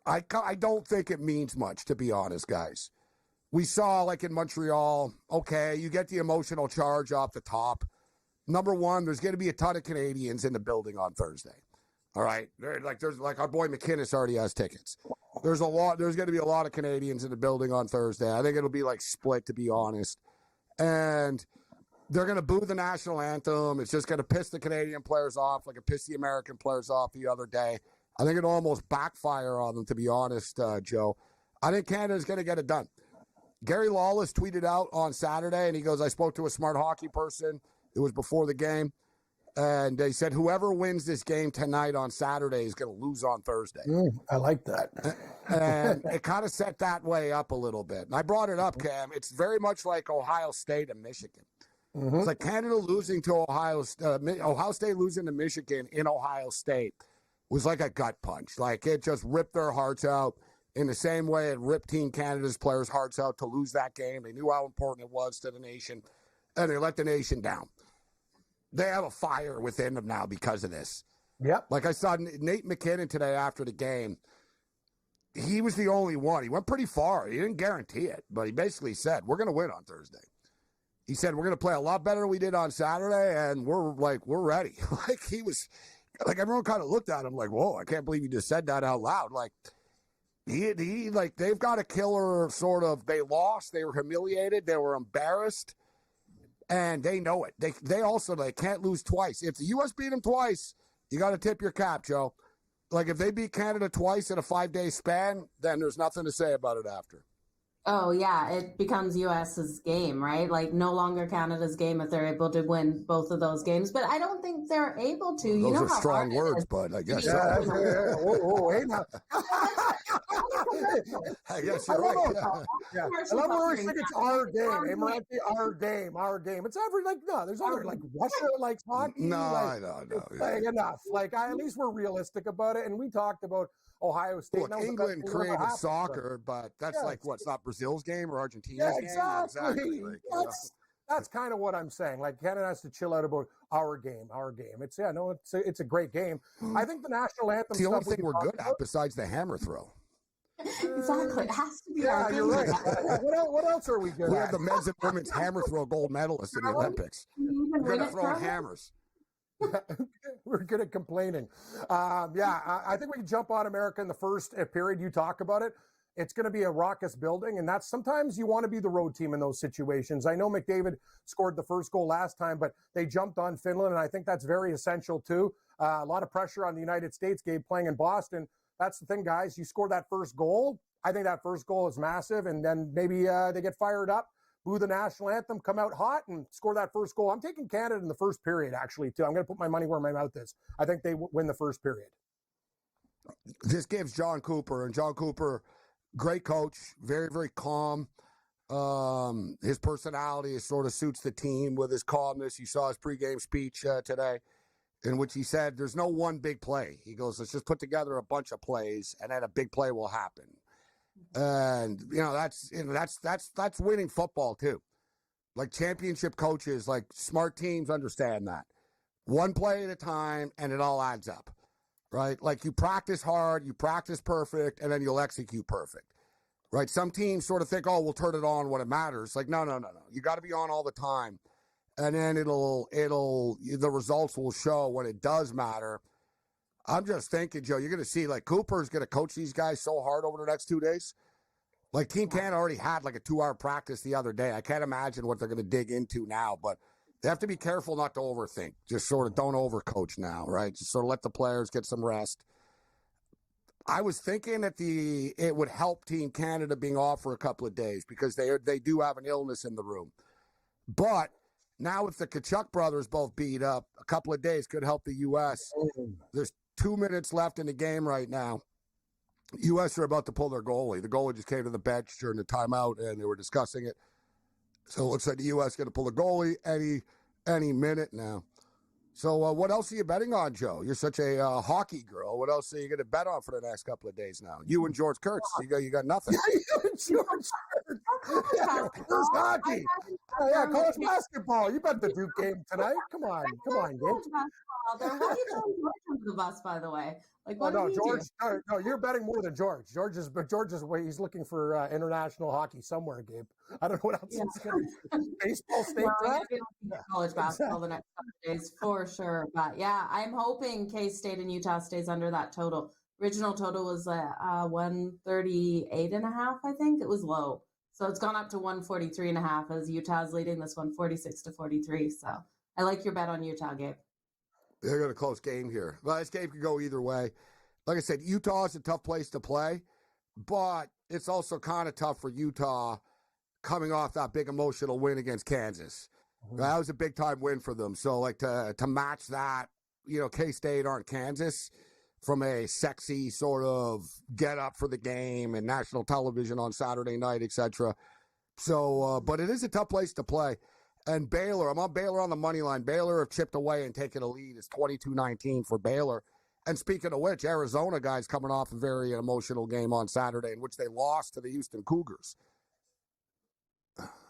I don't think it means much, to be honest, guys. We saw, like in Montreal, okay, you get the emotional charge off the top. Number one, there's going to be a ton of Canadians in the building on Thursday. All right? There's our boy McInnes already has tickets. There's going to be a lot of Canadians in the building on Thursday. I think it'll be like split, to be honest. And they're going to boo the national anthem. It's just going to piss the Canadian players off like it pissed the American players off the other day. I think it'll almost backfire on them, to be honest, Joe. I think Canada's going to get it done. Gary Lawless tweeted out on Saturday, and he goes, I spoke to a smart hockey person. It was before the game. And they said whoever wins this game tonight on Saturday is going to lose on Thursday. I like that. And it kind of set that way up a little bit. And I brought it up, Cam. It's very much like Ohio State and Michigan. Mm-hmm. It's like Canada losing to Ohio State losing to Michigan in Ohio State was like a gut punch. Like it just ripped their hearts out in the same way it ripped Team Canada's players' hearts out to lose that game. They knew how important it was to the nation, and they let the nation down. They have a fire within them now because of this. Yep. Like I saw Nate McKinnon today after the game. He was the only one. He went pretty far. He didn't guarantee it, but he basically said, we're going to win on Thursday. He said, we're going to play a lot better than we did on Saturday, and we're ready. Like, he was, like, everyone kind of looked at him like, whoa, I can't believe you just said that out loud. Like, like, they've got a killer sort of, they lost, they were humiliated, they were embarrassed, and they know it. They also, they can't lose twice. If the U.S. beat them twice, you got to tip your cap, Joe. Like, if they beat Canada twice in a 5-day span, then there's nothing to say about it after. Oh, yeah, it becomes U.S.'s game, right? Like, no longer Canada's game if they're able to win both of those games. But I don't think they're able to. Those you know are how strong hard words, it but I guess hey, now. I guess I you're love right. Yeah. I love when we think it's our game. Hey, Morency, our game. It's every, like, no, there's other, like, Russia likes hockey. No, like, no. Like, enough. Like, at least we're realistic about it. And we talked about Ohio State. Look, England created soccer, but that's like, what, it's not Brazil's game or Argentina's game? Exactly. Like, that's kind of what I'm saying. Like, Canada has to chill out about our game. It's it's a great game. I think the national anthem. It's the only stuff thing we're good at besides the hammer throw. Exactly. It has to be Yeah, our you're right. What else are we good at? We have the men's and women's hammer throw gold medalists in the Olympics. We're good at throwing hammers. We're good at complaining. I think we can jump on America in the first period. You talk about it. It's going to be a raucous building, and that's sometimes you want to be the road team in those situations. I know McDavid scored the first goal last time, but they jumped on Finland, and I think that's very essential too. A lot of pressure on the United States, Gabe, playing in Boston. That's the thing, guys. You score that first goal. I think that first goal is massive, and then maybe they get fired up, boo the national anthem, come out hot, and score that first goal. I'm taking Canada in the first period, actually, too. I'm going to put my money where my mouth is. I think they win the first period. This gives John Cooper, and John Cooper, great coach, very, very calm. His personality sort of suits the team with his calmness. You saw his pregame speech today, in which he said, there's no one big play. He goes, let's just put together a bunch of plays, and then a big play will happen. And, that's winning football, too. Like, championship coaches, like, smart teams understand that. One play at a time, and it all adds up, right? Like, you practice hard, you practice perfect, and then you'll execute perfect, right? Some teams sort of think, oh, we'll turn it on when it matters. Like, no. You got to be on all the time. And then the results will show when it does matter. I'm just thinking, Joe, you're going to see, like, Cooper's going to coach these guys so hard over the next 2 days. Like, Team Canada already had, like, a 2-hour practice the other day. I can't imagine what they're going to dig into now, but they have to be careful not to overthink. Just sort of don't overcoach now, right? Just sort of let the players get some rest. I was thinking that it would help Team Canada being off for a couple of days because they do have an illness in the room. But now with the Tkachuk brothers both beat up, a couple of days could help the U.S. There's 2 minutes left in the game right now. U.S. are about to pull their goalie. The goalie just came to the bench during the timeout, and they were discussing it. So it looks like the U.S. going to pull the goalie any minute now. So what else are you betting on, Joe? You're such a hockey girl. What else are you going to bet on for the next couple of days now? You and George Kurtz, you got nothing. George Kurtz. There's hockey. College basketball. You bet the Duke game tonight. Come on, Gabe. Why are you throwing George under the bus, by the way? Like, what no, did he George. do? No, you're betting more than George. George is he's looking for international hockey somewhere, Gabe. I don't know what else he's going to do. Baseball state draft? College basketball the next couple of days for sure. But yeah, I'm hoping K-State and Utah stays under that total. Original total was 138.5, I think. It was low. So it's gone up to 143.5 as Utah's leading this one 46-43. So I like your bet on Utah, Gabe. They're going to close game here. Well, this game could go either way. Like I said, Utah is a tough place to play, but it's also kind of tough for Utah coming off that big emotional win against Kansas. That was a big-time win for them. So, like, to match that, K-State aren't Kansas from a sexy sort of get-up for the game and national television on Saturday night, etc. So, but it is a tough place to play. And Baylor, I'm on Baylor on the money line. Baylor have chipped away and taken a lead. It's 22-19 for Baylor. And speaking of which, Arizona guys coming off a very emotional game on Saturday in which they lost to the Houston Cougars.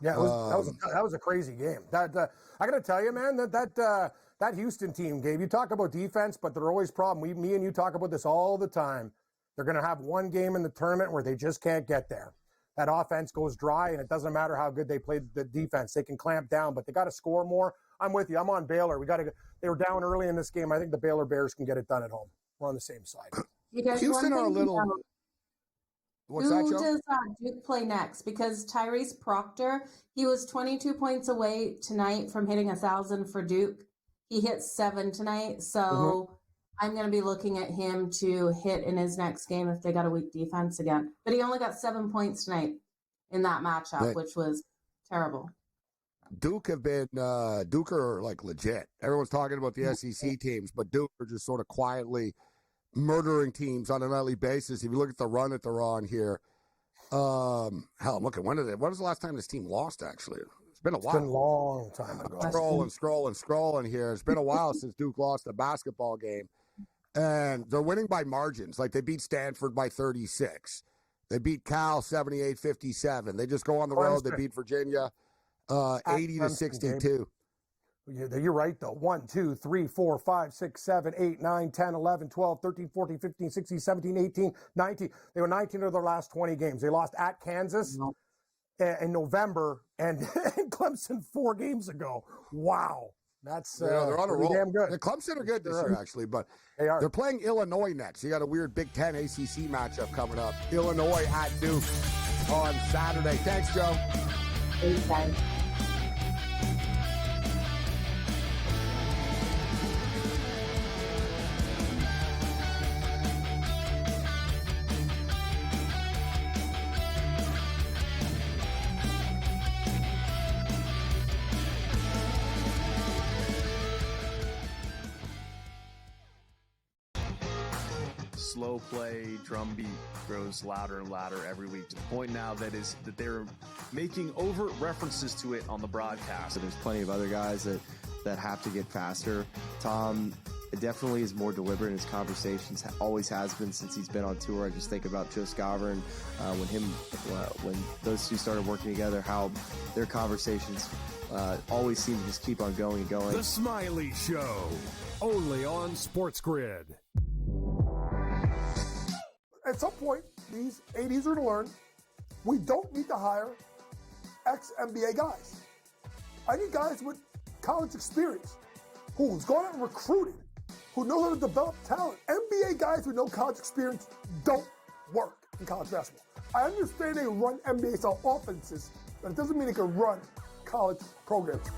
Yeah, that was a crazy game. I got to tell you, man, that That Houston team, Gabe, you talk about defense, but they're always problem. Me and you talk about this all the time. They're going to have one game in the tournament where they just can't get there. That offense goes dry, and it doesn't matter how good they play the defense. They can clamp down, but they got to score more. I'm with you. I'm on Baylor. They were down early in this game. I think the Baylor Bears can get it done at home. We're on the same side. Houston are a little. What's that, Joe? Who does Duke play next? Because Tyrese Proctor, he was 22 points away tonight from hitting 1,000 for Duke. He hit 7 tonight, so I'm going to be looking at him to hit in his next game if they got a weak defense again. But he only got 7 points tonight in that matchup, which was terrible. Duke are like legit. Everyone's talking about the SEC teams, but Duke are just sort of quietly murdering teams on a nightly basis. If you look at the run that they're on here, hell, I'm looking. When was the last time this team lost, actually? It's been a while. It's been a long time ago. Scrolling here. It's been a while since Duke lost a basketball game. And they're winning by margins. Like, they beat Stanford by 36. They beat Cal 78-57. They just go on the road. They beat Virginia 80-62. You're right, though. 1, 2, 3, 4, 5, 6, 7, 8, 9, 10, 11, 12, 13, 14, 15, 16, 17, 18, 19. They were 19 of their last 20 games. They lost at Kansas in November and Clemson 4 games ago. Wow. That's they're on a roll. Damn good. The Clemson are good this year, actually, but they're playing Illinois next. You got a weird Big Ten ACC matchup coming up. Illinois at Duke on Saturday. Thanks, Joe. Thanks, guys. Slow play, drum beat grows louder and louder every week, to the point now that they're making overt references to it on the broadcast. So there's plenty of other guys that have to get faster. Tom definitely is more deliberate in his conversations, always has been since he's been on tour. I just think about Joe Scover and when those two started working together, how their conversations always seem to just keep on going and going. The Smiley Show, only on SportsGrid. At some point, these 80s are to learn, we don't need to hire ex-NBA guys. I need guys with college experience, who's gone out and recruited, who know how to develop talent. NBA guys with no college experience don't work in college basketball. I understand they run NBA-style offenses, but it doesn't mean they can run college programs.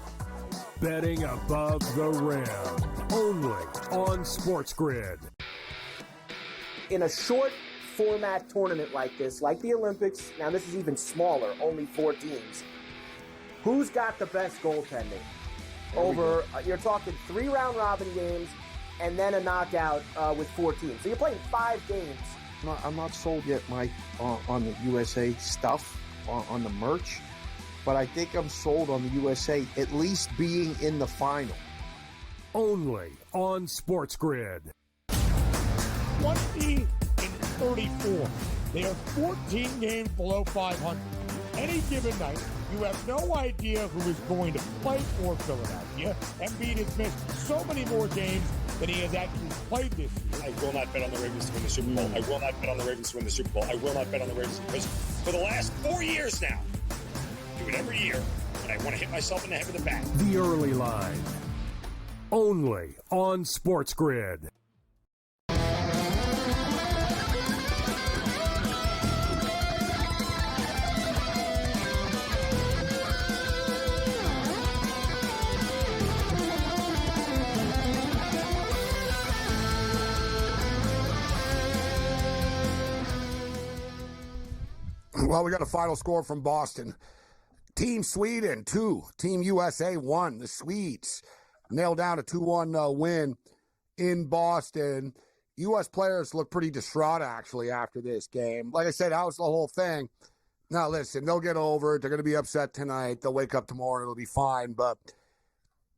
Betting above the rim, only on SportsGrid. In a short format tournament like this, like the Olympics, now this is even smaller, only 4 teams. Who's got the best goaltending? You're talking 3 round robin games and then a knockout with 4 teams. So you're playing 5 games. I'm not sold yet, Mike, on the USA stuff, on the merch, but I think I'm sold on the USA at least being in the final. Only on SportsGrid. 20-34. They are 14 games below 500. Any given night, you have no idea who is going to play for Philadelphia. Embiid has missed so many more games than he has actually played this year. I will not bet on the Ravens to win the Super Bowl. I will not bet on the Ravens to win the Super Bowl. I will not bet on the Ravens because for the last 4 years now, I do it every year, and I want to hit myself in the head with a bat. The Early Line, only on SportsGrid. Well, we got a final score from Boston. Team Sweden 2, Team USA 1. The Swedes nailed down a 2-1 win in Boston. U.S. players look pretty distraught, actually, after this game. Like I said, that was the whole thing. Now, listen, they'll get over it. They're going to be upset tonight. They'll wake up tomorrow and it'll be fine. But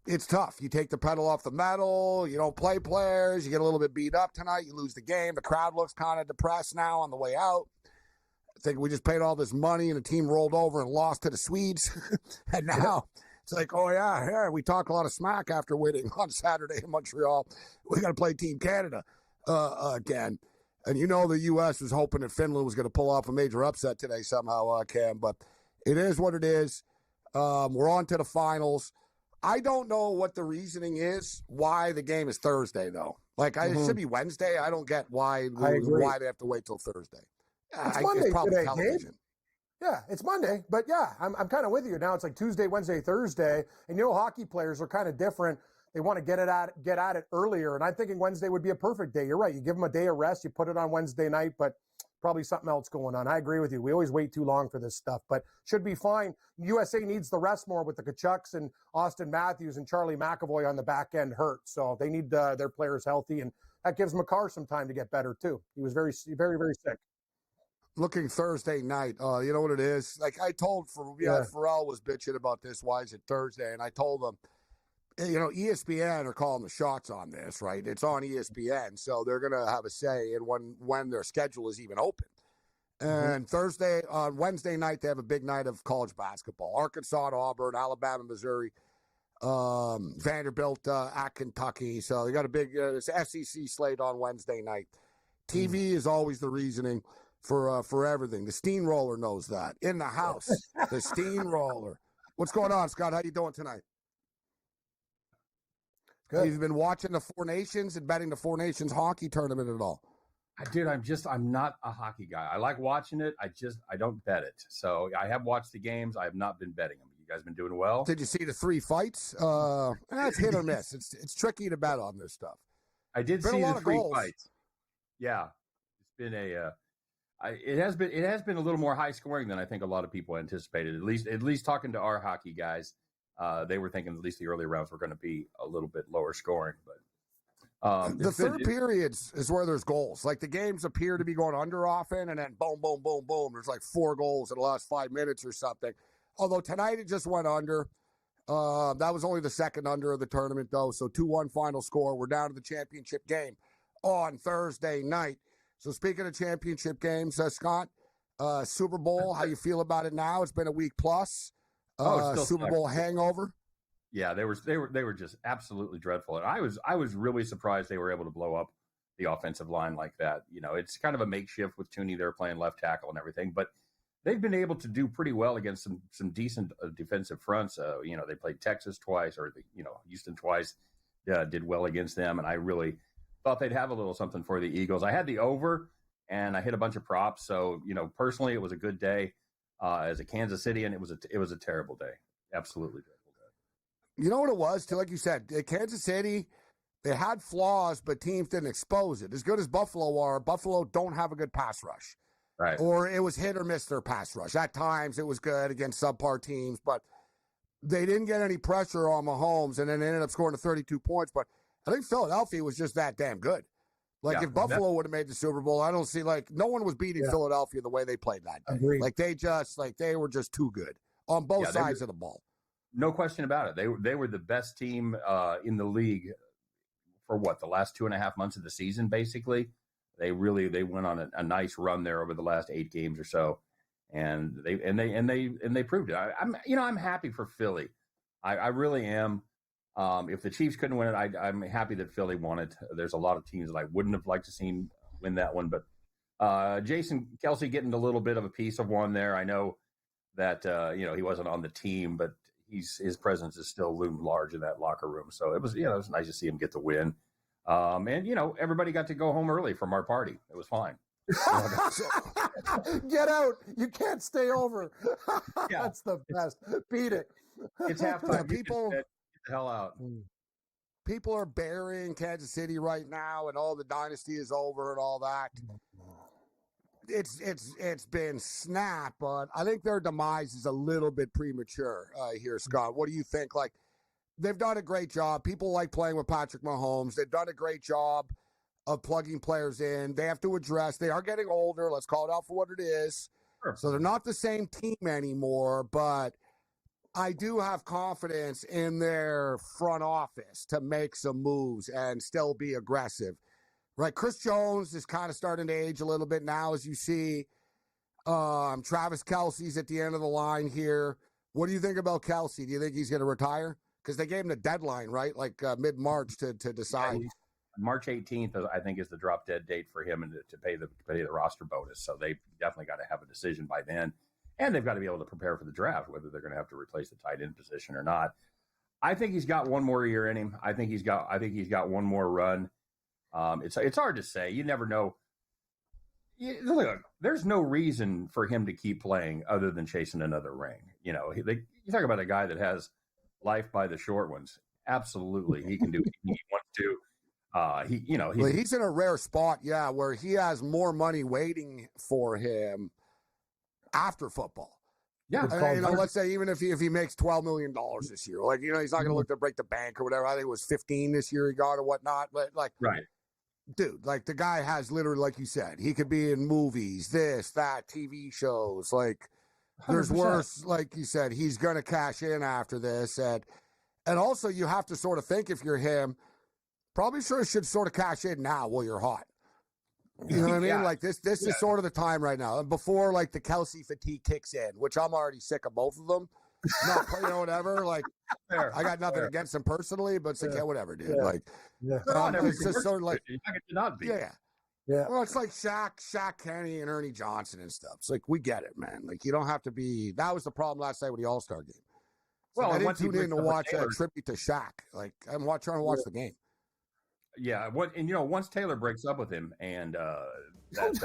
it's tough. You take the pedal off the metal. You don't play players. You get a little bit beat up tonight. You lose the game. The crowd looks kind of depressed now on the way out. I think we just paid all this money and the team rolled over and lost to the Swedes. And now It's like, oh, yeah, we talked a lot of smack after winning on Saturday in Montreal. We got to play Team Canada again. And you know the U.S. was hoping that Finland was going to pull off a major upset today somehow, Cam. But it is what it is. We're on to the finals. I don't know what the reasoning is why the game is Thursday, though. Like, it should be Wednesday. I don't get why they have to wait till Thursday. It's Monday probably today, television. Gabe. Yeah, it's Monday, but yeah, I'm kind of with you now. It's like Tuesday, Wednesday, Thursday, and hockey players are kind of different. They want to get at it earlier, and I'm thinking Wednesday would be a perfect day. You're right. You give them a day of rest. You put it on Wednesday night, but probably something else going on. I agree with you. We always wait too long for this stuff, but should be fine. USA needs the rest more with the Kachucks and Austin Matthews and Charlie McAvoy on the back end hurt, so they need their players healthy, and that gives Makar some time to get better too. He was very, very, very sick. Looking Thursday night, you know what it is? Like I told Pharrell was bitching about this. Why is it Thursday? And I told him, ESPN are calling the shots on this, right? It's on ESPN, so they're going to have a say in when their schedule is even open. And Wednesday night, they have a big night of college basketball. Arkansas to Auburn, Alabama, Missouri, Vanderbilt at Kentucky. So they got a big SEC slate on Wednesday night. TV is always the reasoning for everything. The steamroller knows that. In the house, the steamroller. What's going on, Scott? How you doing tonight? Good. You've been watching the Four Nations and betting the Four Nations hockey tournament at all? Dude, I'm not a hockey guy. I like watching it. I don't bet it. So I have watched the games. I have not been betting them. You guys been doing well? Did you see the 3 fights? It's hit or miss. It's tricky to bet on this stuff. I did see the 3 fights. Yeah, it's been it has been a little more high scoring than I think a lot of people anticipated. At least talking to our hockey guys, they were thinking at least the early rounds were going to be a little bit lower scoring. But the third periods is where there's goals. Like the games appear to be going under often, and then boom, boom, boom, boom. There's like 4 goals in the last 5 minutes or something. Although tonight it just went under. That was only the second under of the tournament, though. So 2-1 final score. We're down to the championship game on Thursday night. So speaking of championship games, Scott, Super Bowl, how you feel about it now? It's been a week plus. Super Bowl hangover. Yeah, they were just absolutely dreadful, and I was really surprised they were able to blow up the offensive line like that. It's kind of a makeshift with Tooney. They're playing left tackle and everything, but they've been able to do pretty well against some decent defensive fronts. They played Texas twice, or Houston twice. Did well against them, and I really thought they'd have a little something for the Eagles. I had the over, and I hit a bunch of props. So, personally, it was a good day as a Kansas City, and it was a terrible day. Absolutely terrible day. You know what it was, too? Like you said, Kansas City, they had flaws, but teams didn't expose it. As good as Buffalo are, Buffalo don't have a good pass rush. Right. Or it was hit or miss their pass rush. At times, it was good against subpar teams, but they didn't get any pressure on Mahomes, and then they ended up scoring 32 points. But I think Philadelphia was just that damn good. Like, if Buffalo would have made the Super Bowl, I don't see, no one was beating Philadelphia the way they played that day. Agreed. They were just too good on both sides of the ball. No question about it. They were the best team in the league for the last 2.5 months of the season, basically. They went on a nice run there over the last 8 games or so. And they proved it. I'm happy for Philly. I really am. If the Chiefs couldn't win it, I'm happy that Philly won it. There's a lot of teams that I wouldn't have liked to see win that one, but Jason Kelce getting a little bit of a piece of one there. I know that he wasn't on the team, but his presence is still loomed large in that locker room. So it was nice to see him get the win. And everybody got to go home early from our party. It was fine. Get out! You can't stay over. That's the best. Beat it. It's halftime. People get the hell out. People are burying Kansas City right now, and all the dynasty is over and all that. It's been snap, but I think their demise is a little bit premature here, Scott. What do you think? Like, they've done a great job. People like playing with Patrick Mahomes. They've done a great job of plugging players in. They have to address, they are getting older. Let's call it out for what it is. Sure. So they're not the same team anymore, but I do have confidence in their front office to make some moves and still be aggressive. Right, Chris Jones is kind of starting to age a little bit now, as you see. Travis Kelce's at the end of the line here. What do you think about Kelsey? Do you think he's going to retire? Because they gave him the deadline, right? Like mid-March to decide. Yeah, March 18th, I think, is the drop dead date for him and to pay the roster bonus. So they definitely got to have a decision by then, and they've got to be able to prepare for the draft, whether they're going to have to replace the tight end position or not. I think he's got one more year in him. I think he's got one more run. It's hard to say. You never know. Look, there's no reason for him to keep playing other than chasing another ring. You know, you talk about a guy that has life by the short ones. Absolutely, he can do what he wants to. He's in a rare spot, where he has more money waiting for him after football. Yeah, let's say even if he makes $12 million this year, he's not going to look to break the bank or whatever. I think it was 15 this year he got or whatnot, but right. Dude, the guy has literally, like you said, he could be in movies, this, that, TV shows. There's 100%. worse, like you said, he's going to cash in after this. And also, you have to sort of think, if you're him, probably should sort of cash in now while you're hot. You know what I mean? Yeah. This is sort of the time right now. And before, the Kelsey fatigue kicks in, which I'm already sick of both of them. Not, whatever. Fair, I got nothing against them personally, but it's whatever, dude. It's just sort of not be. Yeah. Well, it's like Shaq Kenny, and Ernie Johnson and stuff. It's we get it, man. You don't have to be. That was the problem last night with the All-Star game. Well, I didn't tune in to watch a tribute to Shaq. I'm trying to watch the game. Yeah, once Taylor breaks up with him, and that's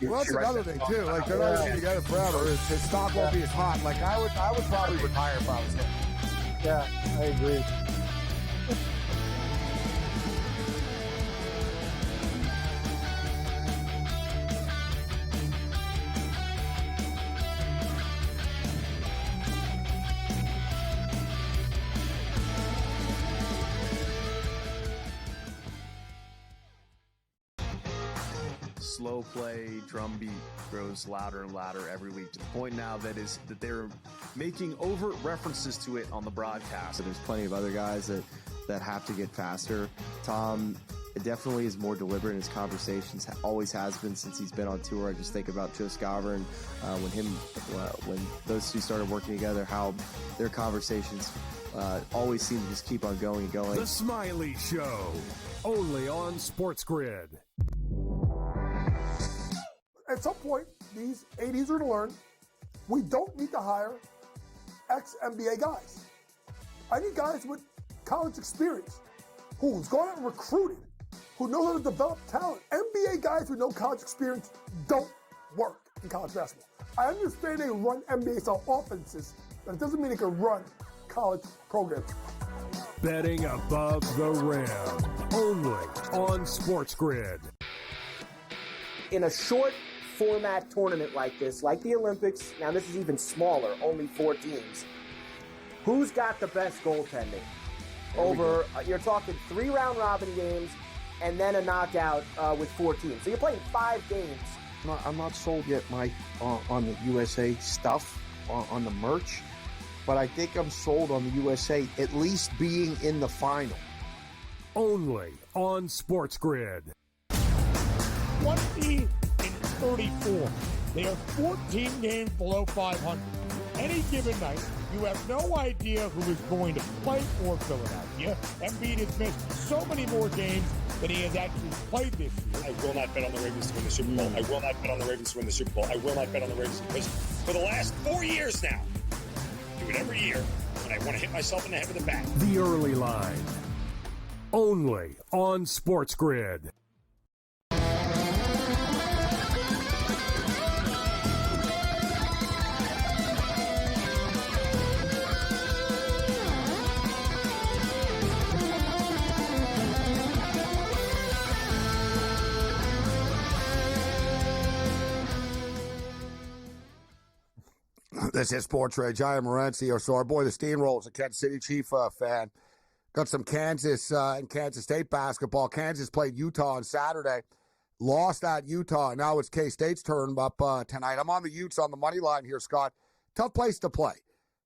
another thing too. They're not going to be together forever. His stock won't be as hot. I would probably retire if I was him. Yeah, I agree. Slow play, drum beat grows louder and louder every week, to the point now that they're making overt references to it on the broadcast. So there's plenty of other guys that have to get faster. Tom definitely is more deliberate in his conversations, always has been since he's been on tour. I just think about Joe Scover when those two started working together, how their conversations always seem to just keep on going and going. The Smiley Show, only on SportsGrid. At some point, these 80s are going to learn we don't need to hire ex-NBA guys. I need guys with college experience who's gone out and recruited, who know how to develop talent. NBA guys with no college experience don't work in college basketball. I understand they run NBA-style offenses, but it doesn't mean they can run college programs. Betting above the rim, only on SportsGrid. In a short format tournament like this, like the Olympics, now this is even smaller, only 4 teams, who's got the best goaltending? Over, you're talking 3 round robin games and then a knockout with 4 teams. So you're playing 5 games. I'm not sold yet, Mike, on the USA stuff, on the merch, but I think I'm sold on the USA at least being in the final. Only on SportsGrid. 20-34. They are 14 games below 500. Any given night, you have no idea who is going to play for Philadelphia. Embiid has missed so many more games than he has actually played this year. I will not bet on the Ravens to win the Super Bowl. I will not bet on the Ravens to win the Super Bowl. I will not bet on the Ravens because for the last 4 years now, I do it every year, and I want to hit myself in the head with a bat. The Early Line, only on SportsGrid. This is SportsRage. I am Morency. So our boy, the Steamrollers, a Kansas City Chief fan. Got some Kansas and Kansas State basketball. Kansas played Utah on Saturday. Lost at Utah. Now it's K-State's turn up tonight. I'm on the Utes on the money line here, Scott. Tough place to play,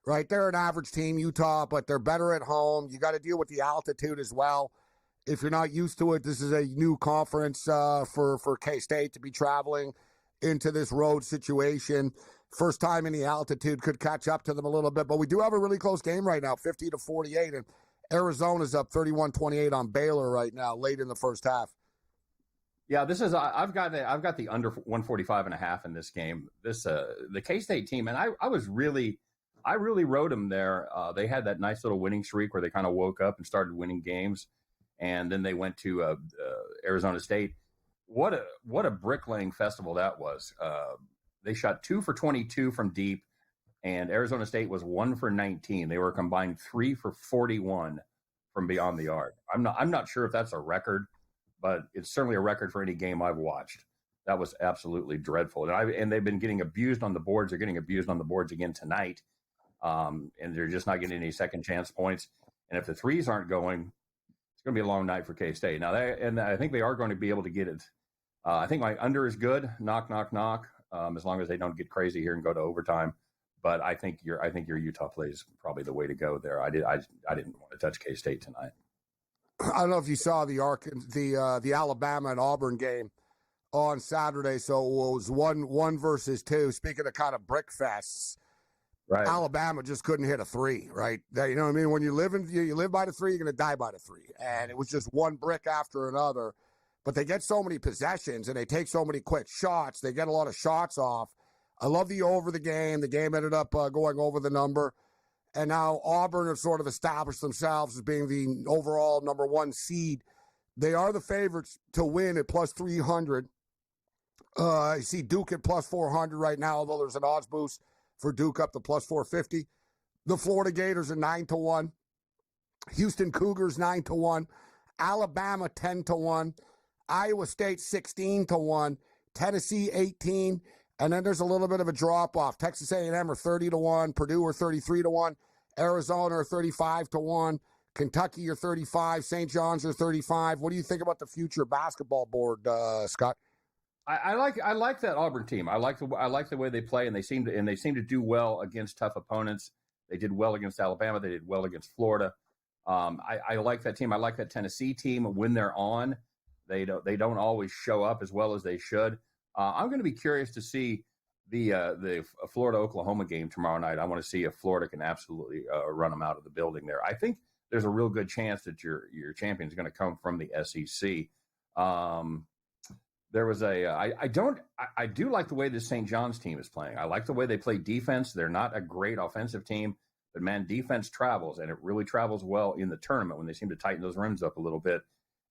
right? They're an average team, Utah, but they're better at home. You got to deal with the altitude as well. If you're not used to it, this is a new conference for K-State to be traveling into this road situation. First time in the altitude could catch up to them a little bit. But we do have a really close game right now, 50-48. And Arizona's up 31-28 on Baylor right now, late in the first half. Yeah, this is I've got the under 145.5 in this game. This the K-State team, and I really rode them there. They had that nice little winning streak where they kind of woke up and started winning games, and then they went to Arizona State. What a bricklaying festival that was. They shot 2 for 22 from deep, and Arizona State was 1 for 19. They were combined 3 for 41 from beyond the arc. I'm not sure if that's a record, but it's certainly a record for any game I've watched. That was absolutely dreadful. And they've been getting abused on the boards. They're getting abused on the boards again tonight. And they're just not getting any second chance points. And if the threes aren't going, it's going to be a long night for K-State. Now, I think they are going to be able to get it. I think my under is good. Knock, knock, knock. As long as they don't get crazy here and go to overtime. But I think your Utah play is probably the way to go there. I didn't want to touch K-State tonight. I don't know if you saw the Alabama and Auburn game on Saturday. So it was one versus two. Speaking of kind of brick fests, right? Alabama just couldn't hit a three, right? You know what I mean? When you live by the three, you're going to die by the three. And it was just one brick after another. But they get so many possessions and they take so many quick shots. They get a lot of shots off. I love the over the game. The game ended up going over the number. And now Auburn have sort of established themselves as being the overall number one seed. They are the favorites to win at plus 300. I see Duke at plus 400 right now, although there's an odds boost for Duke up to plus 450. The Florida Gators are 9-1. Houston Cougars 9-1. Alabama 10-1. Iowa State 16-1. Tennessee 18. And then there's a little bit of a drop-off. Texas A&M are 30-1. Purdue are 33-1. Arizona are 35-1. Kentucky are 35. St. John's are 35. What do you think about the future basketball board, Scott? I like that Auburn team. I like the way they play, and they seem to do well against tough opponents. They did well against Alabama. They did well against Florida. I like that team. I like that Tennessee team when they're on. They don't always show up as well as they should. I'm going to be curious to see the Florida-Oklahoma game tomorrow night. I want to see if Florida can absolutely run them out of the building there. I think there's a real good chance that your champion is going to come from the SEC. There was I do like the way the St. John's team is playing. I like the way they play defense. They're not a great offensive team, but man, defense travels, and it really travels well in the tournament when they seem to tighten those rims up a little bit.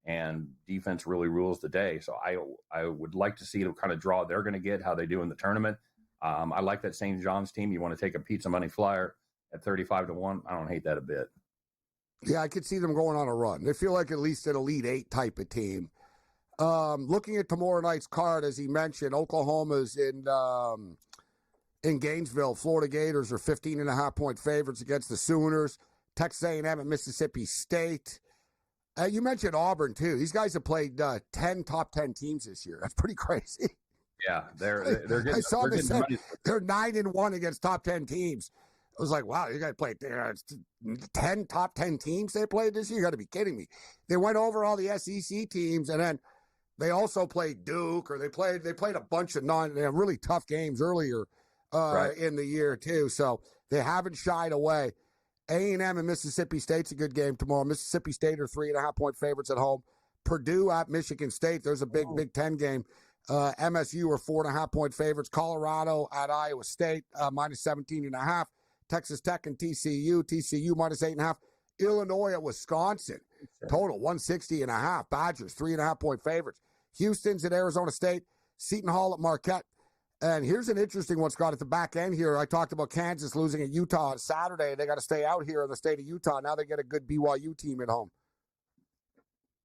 And defense really rules the day. So I would like to see the kind of draw they're going to get, how they do in the tournament. I like that St. John's team. You want to take a pizza money flyer at 35-1. I don't hate that a bit. Yeah, I could see them going on a run. They feel like at least an Elite Eight type of team. Looking at tomorrow night's card, as he mentioned, Oklahoma's in Gainesville. Florida Gators are 15.5-point favorites against the Sooners. Texas A&M at Mississippi State. You mentioned Auburn, too. These guys have played 10 top 10 teams this year. That's pretty crazy. Yeah, they're getting. I saw they said they're 9-1 against top 10 teams. I was like, wow, you guys played 10 top 10 teams they played this year? You got to be kidding me. They went over all the SEC teams, and then they also played Duke, or they played a bunch of really tough games earlier in the year, too. So they haven't shied away. A&M and Mississippi State's a good game tomorrow. Mississippi State are 3.5-point favorites at home. Purdue at Michigan State. There's a big Big Ten game. MSU are 4.5-point favorites. Colorado at Iowa State minus 17.5. Texas Tech and TCU. TCU minus 8.5. Illinois at Wisconsin. Total 160.5. Badgers 3.5-point favorites. Houston's at Arizona State. Seton Hall at Marquette. And here's an interesting one, Scott, at the back end here. I talked about Kansas losing at Utah on Saturday. They got to stay out here in the state of Utah. Now they get a good BYU team at home.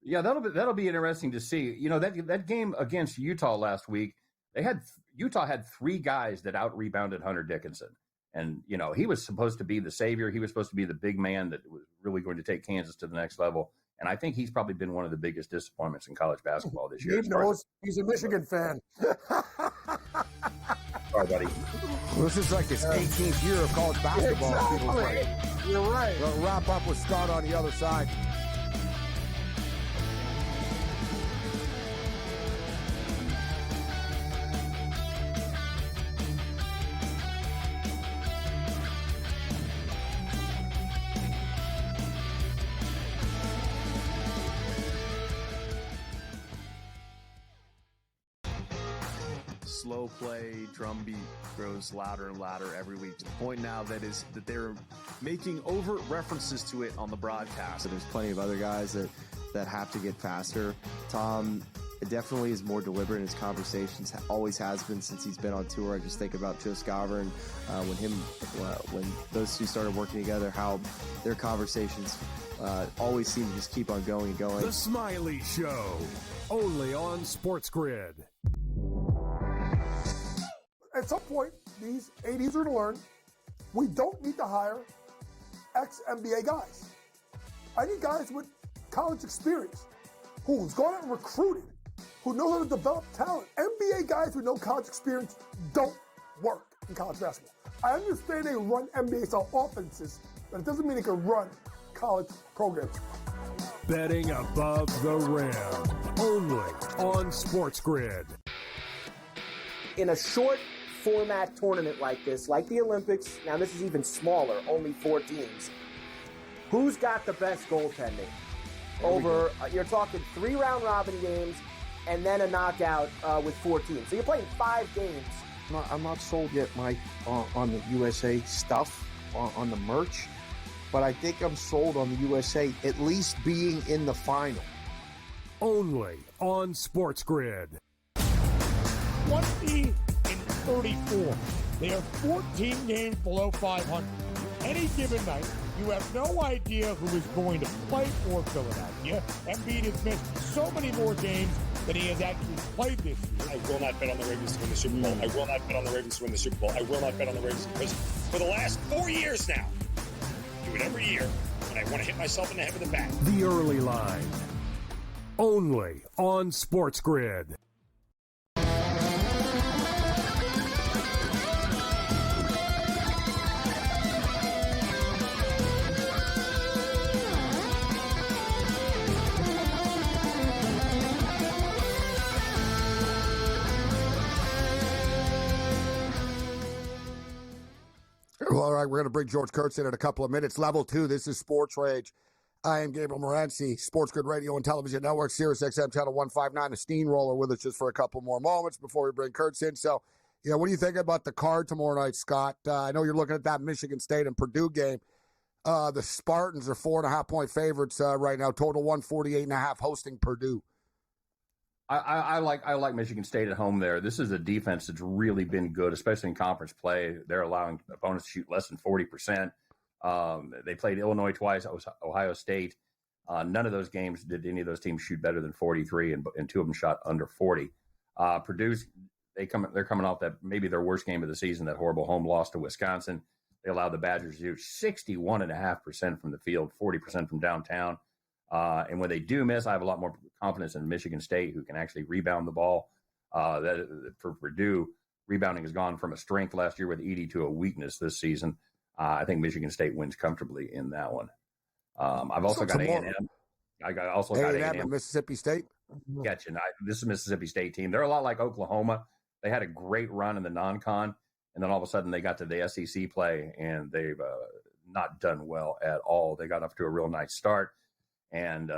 Yeah, that'll be interesting to see. You know, that game against Utah last week, Utah had 3 guys that out-rebounded Hunter Dickinson. And, you know, he was supposed to be the savior. He was supposed to be the big man that was really going to take Kansas to the next level. And I think he's probably been one of the biggest disappointments in college basketball this year. He knows he's a Michigan fan. Sorry, buddy. This is like his 18th year of college basketball. Exactly. You're right. We'll wrap up with Scott on the other side. slow play drum beat grows louder and louder every week to the point now that they're making overt references to it on the broadcast. So there's plenty of other guys that have to get faster. Tom definitely is more deliberate in his conversations, always has been since he's been on tour. I just think about Joe Scover and when those two started working together, how their conversations always seem to just keep on going and going. The Smiley Show, only on SportsGrid. At some point, these 80s are to learn, we don't need to hire ex-NBA guys. I need guys with college experience, who's gone out and recruited, who know how to develop talent. NBA guys with no college experience don't work in college basketball. I understand they run NBA-style offenses, but it doesn't mean they can run college programs. Betting above the rim, only on SportsGrid. In a short format tournament like this, like the Olympics, now this is even smaller, only 4 teams, who's got the best goaltending? Over, you're talking 3 round robin games and then a knockout with 4 teams. So you're playing 5 games. I'm not sold yet, Mike, on the USA stuff, on the merch, but I think I'm sold on the USA at least being in the final. Only on SportsGrid. 20-34. They are 14 games below 500. Any given night, you have no idea who is going to play for Philadelphia. Embiid has missed so many more games than he has actually played this year. I will not bet on the Ravens to win the Super Bowl. I will not bet on the Ravens to win the Super Bowl. I will not bet on the Ravens because for the last 4 years now, I do it every year when I want to hit myself in the head with a bat. The Early Line, only on SportsGrid. Well, all right, we're going to bring George Kurtz in a couple of minutes. Level 2, this is SportsRage. I am Gabriel Morency, SportsGrid Radio and Television Network, Sirius XM Channel 159. The Steamroller with us just for a couple more moments before we bring Kurtz in. So, what do you think about the card tomorrow night, Scott? I know you're looking at that Michigan State and Purdue game. The Spartans are 4.5-point favorites right now, total 148.5 hosting Purdue. I like Michigan State at home there. This is a defense that's really been good, especially in conference play. They're allowing opponents to shoot less than 40%. They played Illinois twice, Ohio State. None of those games did any of those teams shoot better than 43, and 2 of them shot under 40. Purdue's they're coming off that maybe their worst game of the season, that horrible home loss to Wisconsin. They allowed the Badgers to shoot 61.5% from the field, 40% from downtown. And when they do miss, I have a lot more confidence in Michigan State, who can actually rebound the ball. For Purdue, rebounding has gone from a strength last year with Edey to a weakness this season. I think Michigan State wins comfortably in that one. I've also got A&M. I also got A&M and Mississippi State. Catching. This is a Mississippi State team. They're a lot like Oklahoma. They had a great run in the non-con, and then all of a sudden they got to the SEC play, and they've not done well at all. They got off to a real nice start. And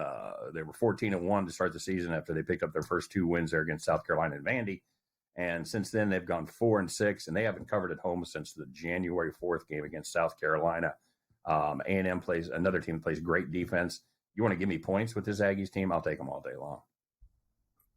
they were 14-1 to start the season after they picked up their first 2 wins there against South Carolina and Vandy. And since then, they've gone 4-6, and they haven't covered at home since the January 4th game against South Carolina. A&M plays another team that plays great defense. You want to give me points with this Aggies team? I'll take them all day long.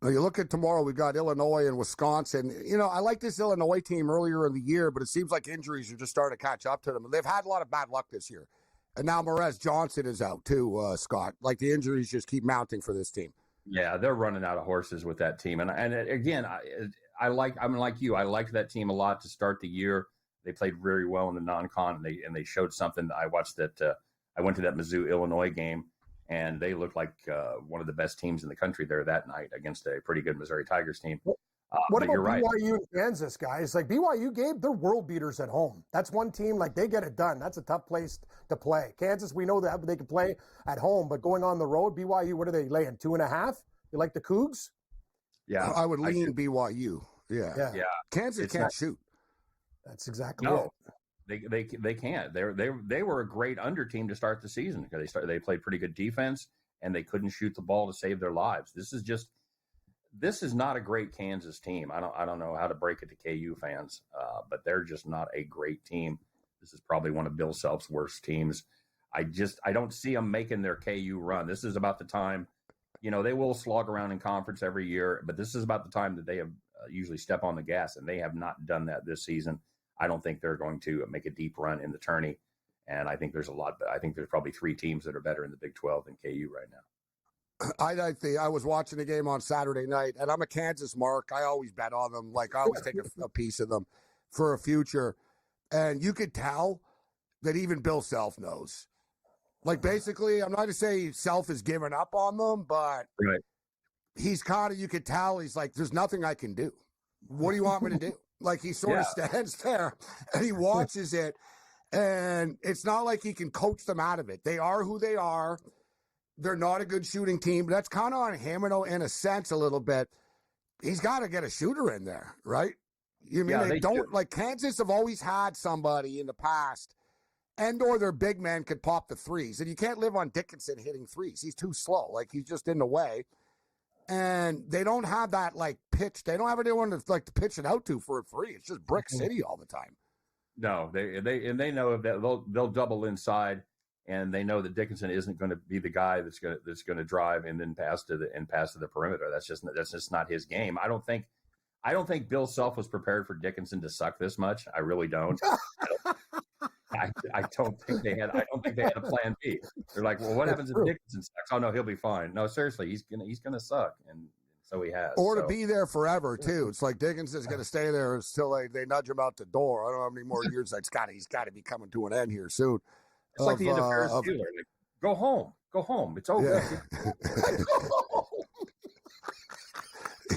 Now you look at tomorrow, we've got Illinois and Wisconsin. I like this Illinois team earlier in the year, but it seems like injuries are just starting to catch up to them. They've had a lot of bad luck this year. And now Morez Johnson is out too, Scott. Like the injuries just keep mounting for this team. Yeah, they're running out of horses with that team. And again, I'm like you. I liked that team a lot to start the year. They played very well in the non-con, and they showed something. I watched that. I went to that Mizzou Illinois game, and they looked like one of the best teams in the country there that night against a pretty good Missouri Tigers team. What about BYU and Kansas, guys? Like BYU, Gabe, they're world beaters at home. That's one team, like they get it done. That's a tough place to play. Kansas, we know that they can play at home, but going on the road, BYU, what are they laying? 2.5? You like the Cougs? Yeah, I would lean BYU. Yeah. Kansas can't shoot. That's exactly it. They can't. They were a great under team to start the season because they played pretty good defense and they couldn't shoot the ball to save their lives. This is just this is not a great Kansas team. I don't know how to break it to KU fans, but they're just not a great team. This is probably one of Bill Self's worst teams. I don't see them making their KU run. This is about the time, they will slog around in conference every year, but this is about the time that they have usually step on the gas, and they have not done that this season. I don't think they're going to make a deep run in the tourney, and I think there's probably 3 teams that are better in the Big 12 than KU right now. I was watching the game on Saturday night, and I'm a Kansas mark. I always bet on them. Like, I always take a piece of them for a future. And you could tell that even Bill Self knows. Like, basically, I'm not going to say Self has given up on them, but he's kind of, you could tell, he's like, there's nothing I can do. What do you want me to do? Like, he sort of stands there, and he watches it, and it's not like he can coach them out of it. They are who they are. They're not a good shooting team, but that's kind of on him in a sense a little bit. He's got to get a shooter in there, right? You mean they don't like Kansas have always had somebody in the past, and or their big man could pop the threes, and you can't live on Dickinson hitting threes. He's too slow, like he's just in the way, and they don't have that like pitch. They don't have anyone to like to pitch it out to for a three. It's just Brick City all the time. No, they know that they'll double inside. And they know that Dickinson isn't going to be the guy that's going to drive and then pass to the perimeter. That's just not his game. I don't think Bill Self was prepared for Dickinson to suck this much. I really don't. I don't think they had a plan B. They're like, well, what happens if Dickinson sucks? Oh no, he'll be fine. No, seriously, he's gonna suck, and so he has. Or to be there forever too. It's like Dickinson's going to stay there until they nudge him out the door. I don't know how many more years he's got to be coming to an end here soon. It's like the end of Ferris Bueller. Like, go home. It's over.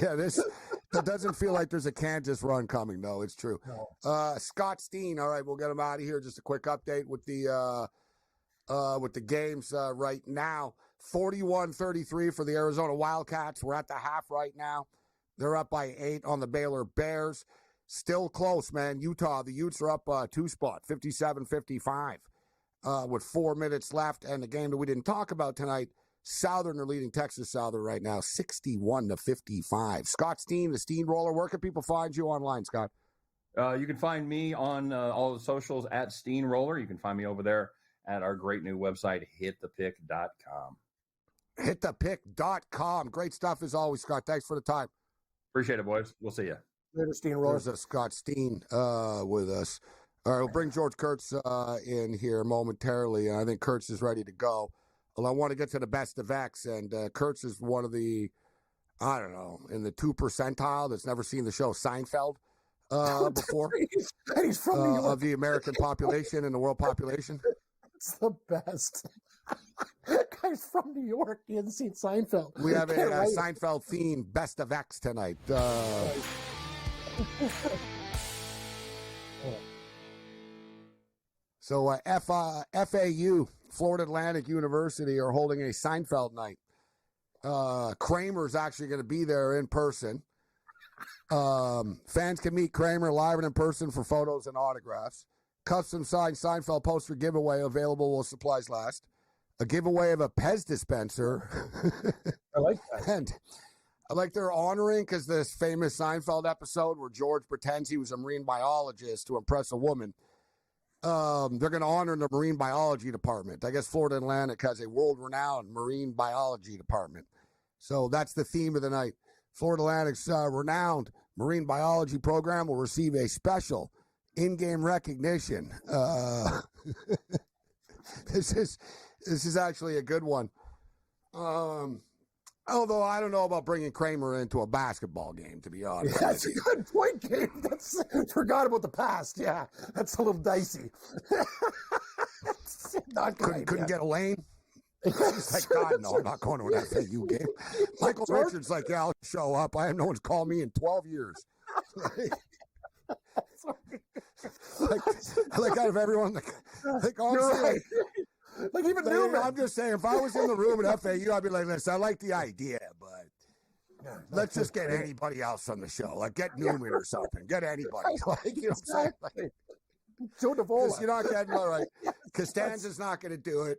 Yeah, that doesn't feel like there's a Kansas run coming, though. It's true. No. Scott Steen. All right, we'll get him out of here. Just a quick update with the games right now. 41-33 for the Arizona Wildcats. We're at the half right now. They're up by 8 on the Baylor Bears. Still close, man. Utah, the Utes are up 2 spot, 57-55. With 4 minutes left, and the game that we didn't talk about tonight, Southern are leading Texas Southern right now, 61-55. Scott Steen, the Steamroller. Where can people find you online, Scott? You can find me on all the socials at Steamroller. You can find me over there at our great new website, hitthepick.com. Hitthepick.com. Great stuff as always, Scott. Thanks for the time. Appreciate it, boys. We'll see you. Later, Steamroller. There's Scott Steen with us. All right, we'll bring George Kurtz in here momentarily, and I think Kurtz is ready to go. Well, I want to get to the best of X, and Kurtz is one of the, I don't know, in the 2 percentile that's never seen the show Seinfeld before. He's from New York. Of the American population and the world population. It's the best. Guy's from New York. He hasn't seen Seinfeld. We have a Seinfeld themed best of X tonight. So FAU, Florida Atlantic University, are holding a Seinfeld night. Kramer's actually going to be there in person. Fans can meet Kramer live and in person for photos and autographs. Custom signed Seinfeld poster giveaway available while supplies last. A giveaway of a Pez dispenser. I like that. And I like they're honoring, because this famous Seinfeld episode where George pretends he was a marine biologist to impress a woman. They're going to honor the marine biology department. I guess Florida Atlantic has a world-renowned marine biology department. So that's the theme of the night. Florida Atlantic's renowned marine biology program will receive a special in-game recognition. This is actually a good one. Although I don't know about bringing Kramer into a basketball game, to be honest. Yeah, that's a good point, Gabe. Forgot about the past. Yeah, that's a little dicey. Not good. Couldn't get a lane? He's like, God, no, I'm not going to an FAU game. Michael Richards like, yeah, I'll show up. I have no one's called me in 12 years. like out of everyone, like honestly, right. Like even Newman. I'm just saying, if I was in the room at FAU, I'd be like, listen, I like the idea, but let's just get anybody else on the show. Like, get Newman or something. Get anybody. Like, you know what I'm saying? Like, Joe Davola. You're not getting all right. Costanza's not going to do it.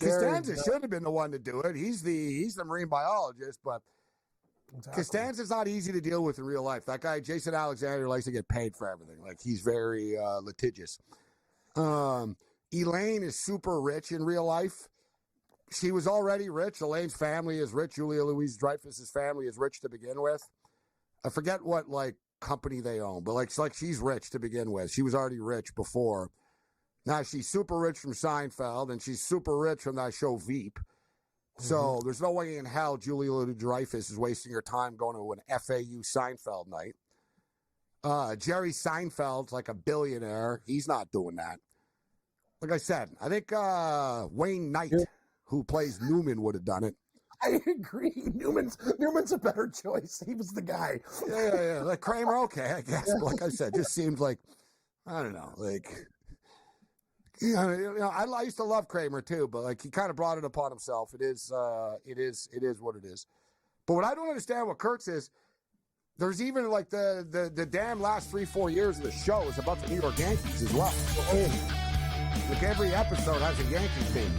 Costanza should have been the one to do it. He's the marine biologist, but Costanza's not easy to deal with in real life. That guy, Jason Alexander, likes to get paid for everything. Like, he's very litigious. Elaine is super rich in real life. She was already rich. Elaine's family is rich. Julia Louis-Dreyfus's family is rich to begin with. I forget what, like, company they own, but, like she's rich to begin with. She was already rich before. Now she's super rich from Seinfeld, and she's super rich from that show Veep. So there's no way in hell Julia Louis-Dreyfus is wasting her time going to an FAU Seinfeld night. Jerry Seinfeld's like a billionaire. He's not doing that. Like I said, I think Wayne Knight, who plays Newman, would have done it. I agree. Newman's a better choice. He was the guy. Yeah. Like Kramer, okay, I guess. But like I said, just seems like, I don't know, like, I used to love Kramer too, but like he kind of brought it upon himself. It is what it is. But what I don't understand what Kurtz is, there's even like the damn last 3-4 years of the show is about the New York Yankees as well. Like every episode has a Yankee theme.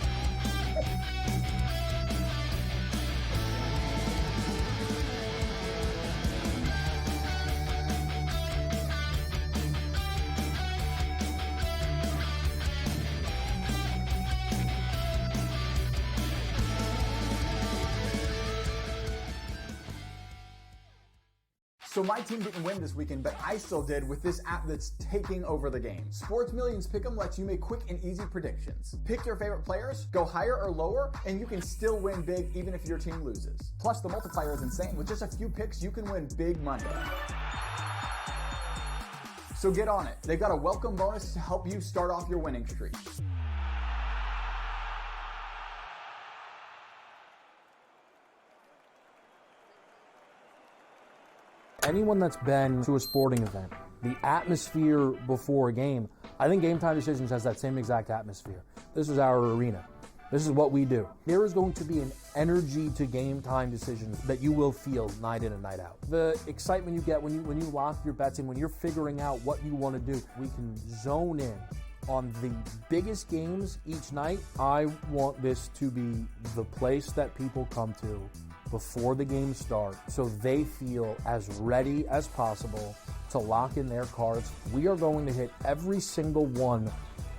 So my team didn't win this weekend, but I still did with this app that's taking over the game. Sports Millions Pick'em lets you make quick and easy predictions. Pick your favorite players, go higher or lower, and you can still win big even if your team loses. Plus, the multiplier is insane. With just a few picks, you can win big money. So get on it. They've got a welcome bonus to help you start off your winning streak. Anyone that's been to a sporting event, the atmosphere before a game, I think Game Time Decisions has that same exact atmosphere. This is our arena. This is what we do. There is going to be an energy to Game Time Decisions that you will feel night in and night out. The excitement you get when you lock your bets in, when you're figuring out what you want to do, we can zone in on the biggest games each night. I want this to be the place that people come to before the games start so they feel as ready as possible to lock in their cards. We are going to hit every single one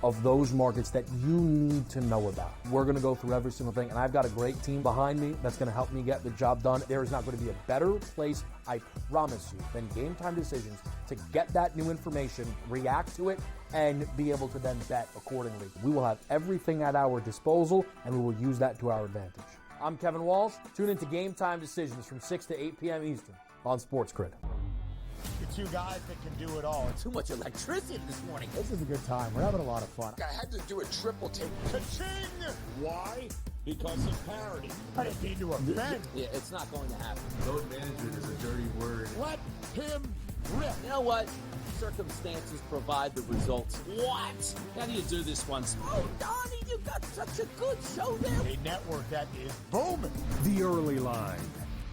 of those markets that you need to know about. We're going to go through every single thing, and I've got a great team behind me that's going to help me get the job done. There is not going to be a better place, I promise you, than Game Time Decisions to get that new information, react to it, and be able to then bet accordingly. We will have everything at our disposal, and we will use that to our advantage. I'm Kevin Walsh. Tune into Game Time Decisions from 6 to 8 p.m. Eastern on SportsGrid. The two guys that can do it all. Too much electricity this morning. This is a good time. We're having a lot of fun. I had to do a triple take. Ka-ching! Why? Because of parity. I didn't mean to offend. Yeah, it's not going to happen. Load management is a dirty word. Let him rip. You know what? Circumstances provide the results. What? How do you do this one? Oh, Donnie, you got such a good show there. A network that is booming. The Early Line,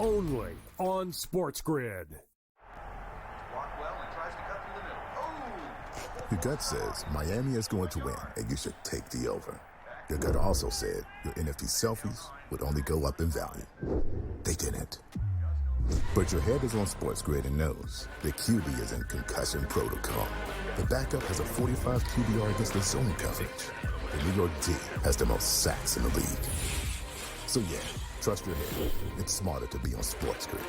only on SportsGrid. Your gut says Miami is going to win, and you should take the over. Your gut also said your NFT selfies would only go up in value. They didn't. But your head is on SportsGrid and knows the QB is in concussion protocol. The backup has a 45 QBR against the zone coverage. The New York D has the most sacks in the league. So yeah, trust your head. It's smarter to be on SportsGrid.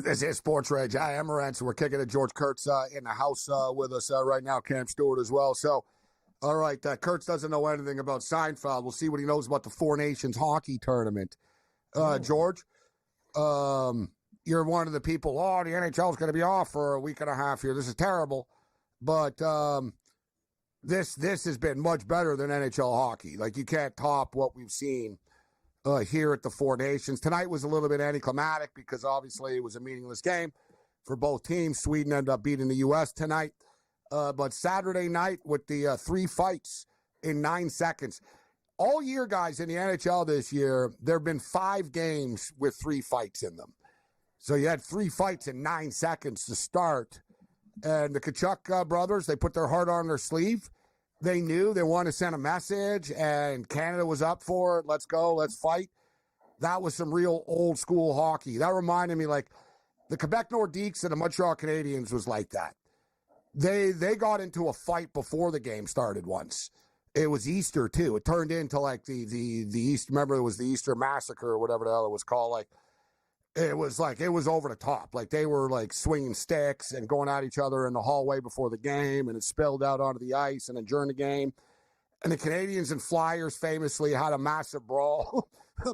This is SportsRage. I am Morency. We're kicking it. George Kurtz in the house with us right now. Cam Stewart as well. So, all right, Kurtz doesn't know anything about Seinfeld. We'll see what he knows about the Four Nations hockey tournament. George, you're one of the people, the NHL is going to be off for a week and a half here. This is terrible. But this has been much better than NHL hockey. Like, you can't top what we've seen here at the Four Nations. Tonight was a little bit anticlimactic because obviously it was a meaningless game for both teams. Sweden ended up beating the U.S. tonight. But Saturday night with the three fights in 9 seconds. All year, guys, in the NHL this year, there have been 5 games with 3 fights in them. So you had 3 fights in 9 seconds to start. And the Tkachuk brothers, they put their heart on their sleeve. They knew they wanted to send a message, and Canada was up for it. Let's go. Let's fight. That was some real old school hockey. That reminded me, like, the Quebec Nordiques and the Montreal Canadiens was like that. They got into a fight before the game started once. It was Easter, too. It turned into, like, the Easter, remember, it was the Easter Massacre or whatever the hell it was called. Like, it was over the top. Like, they were, like, swinging sticks and going at each other in the hallway before the game, and it spilled out onto the ice and then during the game. And the Canadians and Flyers famously had a massive brawl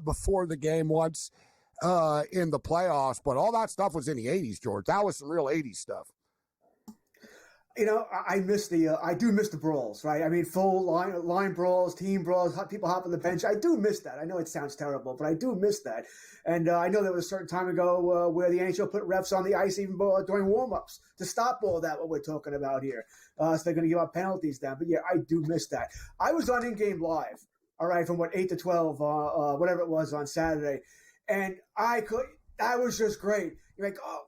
before the game once in the playoffs. But all that stuff was in the 80s, George. That was some real 80s stuff. You know, I do miss the brawls, right? I mean, full line brawls, team brawls, people hop on the bench. I do miss that. I know it sounds terrible, but I do miss that. And I know there was a certain time ago where the NHL put refs on the ice even during warm-ups to stop all that, what we're talking about here. So they're going to give out penalties then. But, yeah, I do miss that. I was on In-Game Live, all right, from 8 to 12, whatever it was on Saturday. And that was just great. You're like, oh,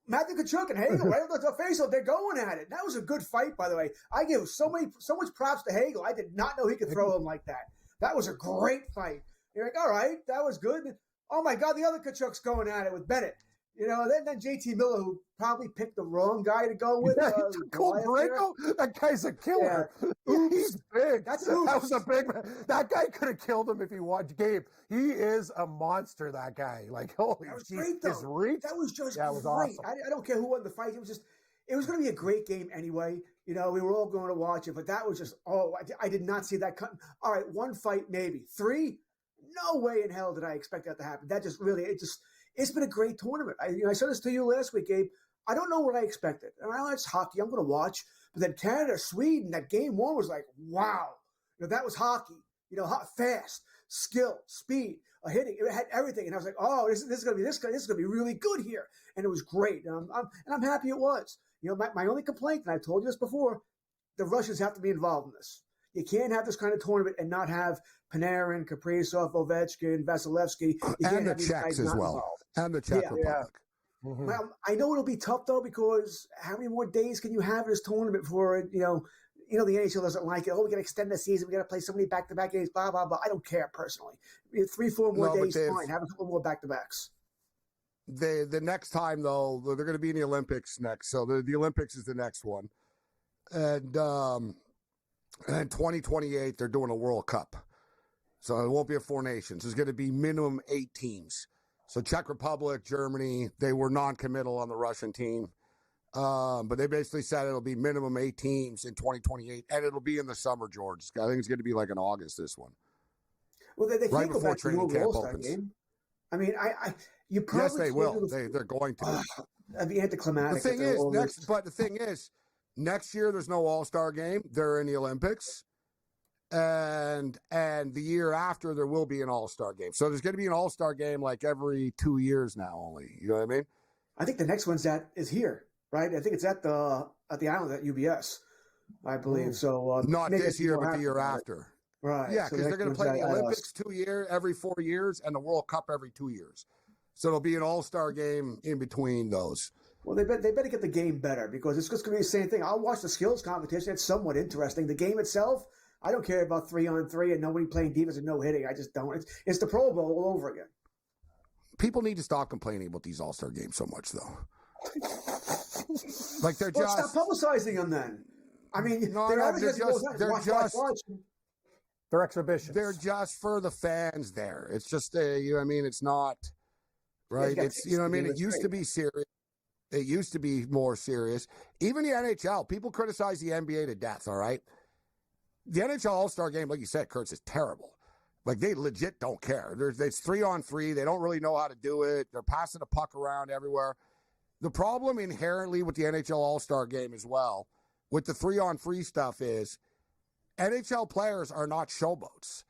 Matthew Tkachuk and Hagel, right on the face-off, they're going at it. That was a good fight, by the way. I give so much props to Hagel. I did not know he could throw him like that. That was a great fight. You're like, all right, that was good. Oh, my God, the other Tkachuk's going at it with Bennett. You know, then JT Miller, who probably picked the wrong guy to go with. Yeah, he took Branco. That guy's a killer. Yeah. He's big. That was a big man. That guy could have killed him if he wanted. Gabe, he is a monster, that guy. Like, holy shit. His reach. That was just great. Was awesome. awesome. I don't care who won the fight. It was going to be a great game anyway. You know, we were all going to watch it, but that was just, I did not see that cut. All right, 1 fight maybe. 3? No way in hell did I expect that to happen. That just really, it's been a great tournament. I said this to you last week, Gabe. I don't know what I expected. And I know it's hockey. I'm going to watch. But then Canada, Sweden, that game 1 was like, wow. You know, that was hockey. You know, fast, skill, speed, hitting. It had everything. And I was like, oh, this is going to be really good here. And it was great. And I'm happy it was. You know, my only complaint, and I've told you this before, the Russians have to be involved in this. You can't have this kind of tournament and not have Panarin, Kaprizov, Ovechkin, Vasilevsky. And the Czechs as well. Involved. And the Czech Republic. Yeah. Mm-hmm. Well, I know it'll be tough, though, because how many more days can you have in this tournament before, you know, the NHL doesn't like it. Oh, we got to extend the season. We got to play so many back-to-back games, blah, blah, blah. I don't care personally. 3-4 more days, fine. Have a couple more back-to-backs. The next time, though, they're going to be in the Olympics next. So the Olympics is the next one. And 2028, they're doing a World Cup. So it won't be a 4 nations. There's going to be minimum 8 teams. So Czech Republic, Germany, they were non-committal on the Russian team. But they basically said it'll be minimum 8 teams in 2028. And it'll be in the summer, George. I think it's going to be like in August, this one. Well, they right can't go before back to training the camp All-Star opens. game. I mean, you probably... Yes, they will. They're going to. That'd be anticlimactic. The thing is, next year there's no All-Star game. They're in the Olympics. And the year after there will be an All-Star game. So there's going to be an All-Star game like every 2 years now only. You know what I mean? I think the next one's is here, right? I think it's at the island at UBS, I believe. So not this year, but the year after. Right. Yeah, because they're going to play the Olympics every 4 years and the World Cup every 2 years. So it'll be an All-Star game in between those. Well, they better get the game better because it's just going to be the same thing. I'll watch the skills competition. It's somewhat interesting. The game itself, I don't care about 3-on-3 and nobody playing defense and no hitting. I just don't. It's the Pro Bowl all over again. People need to stop complaining about these All-Star games so much, though. Like they're well, just stop publicizing them then. I mean, they're exhibitions. They're just for the fans there. It's just it's not right. It's it used to be serious. It used to be more serious. Even the NHL, people criticize the NBA to death, all right? The NHL All-Star game, like you said, Kurtz, is terrible. Like, they legit don't care. It's 3-on-3. They don't really know how to do it. They're passing the puck around everywhere. The problem inherently with the NHL All-Star game as well, with the 3-on-3 stuff is NHL players are not showboats.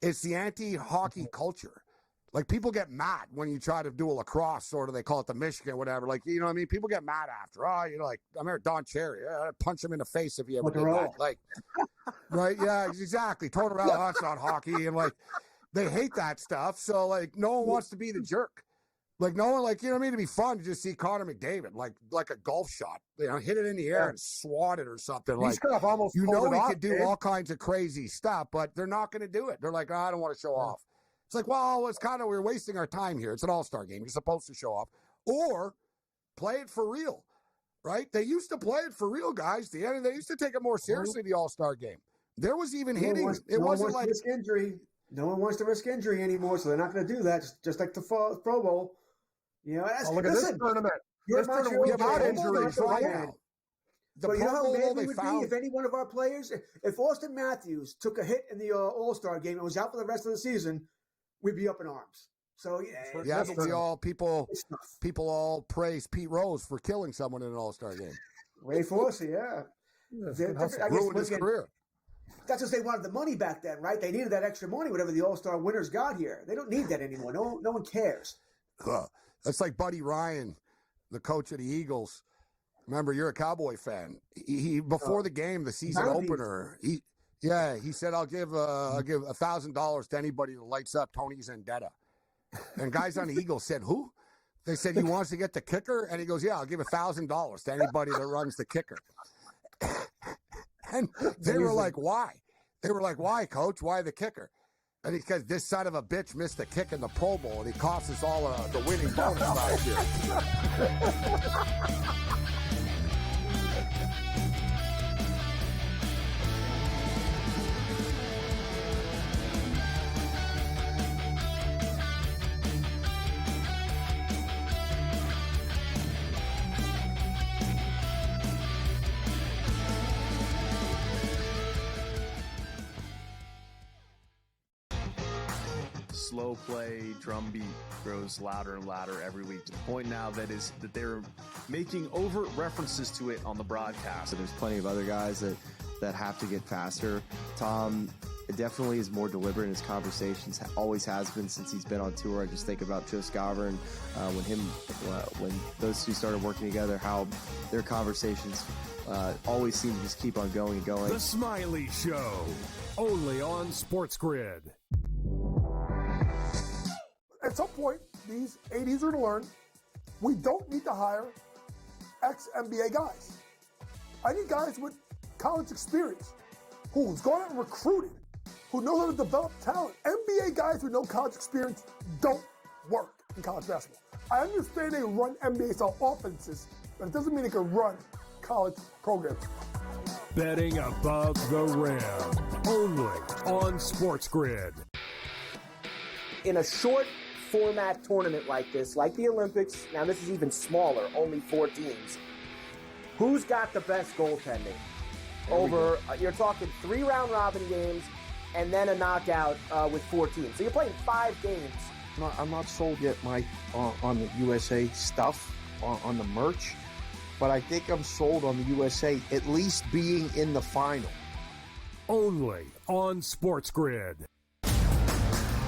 It's the anti-hockey culture. Like, people get mad when you try to do a lacrosse, sort of. They call it the Michigan, whatever. Like, you know what I mean? People get mad after. Oh, you know, like, I'm here, Don Cherry. I'd punch him in the face if he ever did that. Like, right? Yeah, exactly. Turn around. Oh, that's not hockey. And, like, they hate that stuff. So, like, no one wants to be the jerk. Like, no one, like, you know what I mean? It'd be fun to just see Connor McDavid, like a golf shot, you know, hit it in the air and swat it or something. He's kind of almost you know, he off, could do Dave. all kinds of crazy stuff, but they're not going to do it. They're like, oh, I don't want to show off. It's like, well, it's kind of, we're wasting our time here. It's an all-star game. You're supposed to show off or play it for real, right? They used to play it for real, guys. They used to take it more seriously, the all-star game. There was even hitting. It wasn't like risk injury. No one wants to risk injury anymore, so they're not going to do that. Just like the Pro Bowl. You know, look at this tournament. This tournament, we have had injuries right now. But you know how mad we would be if any one of our players, if Austin Matthews took a hit in the All-Star game and was out for the rest of the season, we'd be up in arms. So yeah, but people all praise Pete Rose for killing someone in an All-Star game. Ray Forsey, yeah. Ruined his career. That's just they wanted the money back then, right? They needed that extra money, whatever the All-Star winners got here. They don't need that anymore. No one cares. That's like Buddy Ryan, the coach of the Eagles. Remember, you're a Cowboy fan. He before the game, the season opener, he said, I'll give $1,000 to anybody that lights up Tony Zendetta. And guys on the Eagles said, who? They said, he wants to get the kicker? And he goes, yeah, I'll give $1,000 to anybody that runs the kicker. And they were like, why? They were like, why, coach? Why the kicker? And he says, this son of a bitch missed a kick in the Pro Bowl, and he cost us all the winning bonus last year. Slow play, drum beat grows louder and louder every week to the point now that they're making overt references to it on the broadcast. So there's plenty of other guys that have to get faster. Tom definitely is more deliberate in his conversations, always has been since he's been on tour. I just think about Joe Scover and when those two started working together, how their conversations always seem to just keep on going and going. The Smiley Show, only on SportsGrid. At some point, these 80s are to learn, we don't need to hire ex-NBA guys. I need guys with college experience, who's gone out and recruited, who know how to develop talent. NBA guys with no college experience don't work in college basketball. I understand they run NBA-style offenses, but it doesn't mean they can run college programs. Betting above the rim, only on SportsGrid. In a short format tournament like this, like the Olympics, now this is even smaller, only 4 teams, who's got the best goaltending? Over, you're talking 3 round robin games and then a knockout with 4 teams. So you're playing 5 games. I'm not sold yet, Mike, on the USA stuff, on the merch, but I think I'm sold on the USA at least being in the final. Only on SportsGrid.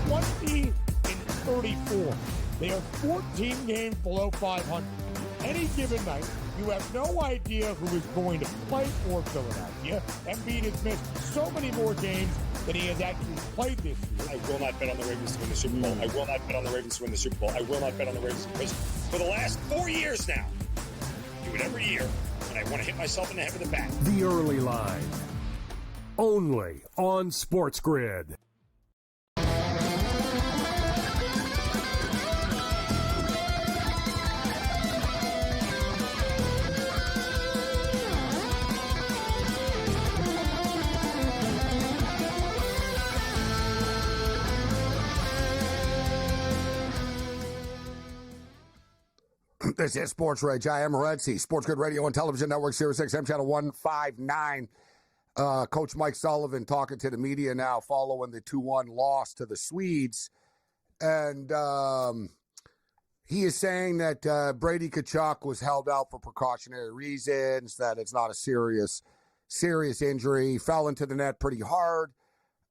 20-34. They are 14 games below 500. Any given night, you have no idea who is going to play for Philadelphia. Embiid has missed so many more games than he has actually played this year. I will not bet on the Ravens to win the Super Bowl. I will not bet on the Ravens to win the Super Bowl. I will not bet on the Ravens because for the last 4 years now, I do it every year, and I want to hit myself in the head with a bat. The Early Line, only on SportsGrid. This is SportsRage. I am Morency, SportsGrid Radio and Television Network, Sirius XM Channel 159. Coach Mike Sullivan talking to the media now following the 2-1 loss to the Swedes. And he is saying that Brady Tkachuk was held out for precautionary reasons, that it's not a serious injury. He fell into the net pretty hard.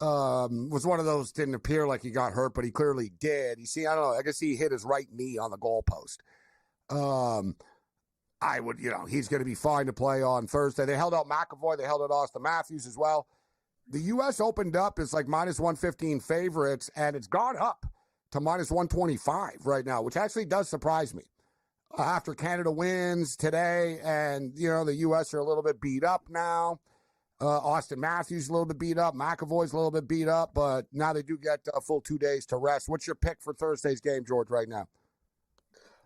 Was one of those, didn't appear like he got hurt, but he clearly did. You see, I don't know. I guess he hit his right knee on the goalpost. I would, he's going to be fine to play on Thursday. They held out McAvoy. They held out Austin Matthews as well. The U.S. opened up as like minus 115 favorites, and it's gone up to minus 125 right now, which actually does surprise me. After Canada wins today, and, the U.S. are a little bit beat up now. Austin Matthews a little bit beat up. McAvoy's a little bit beat up, but now they do get a full 2 days to rest. What's your pick for Thursday's game, George, right now?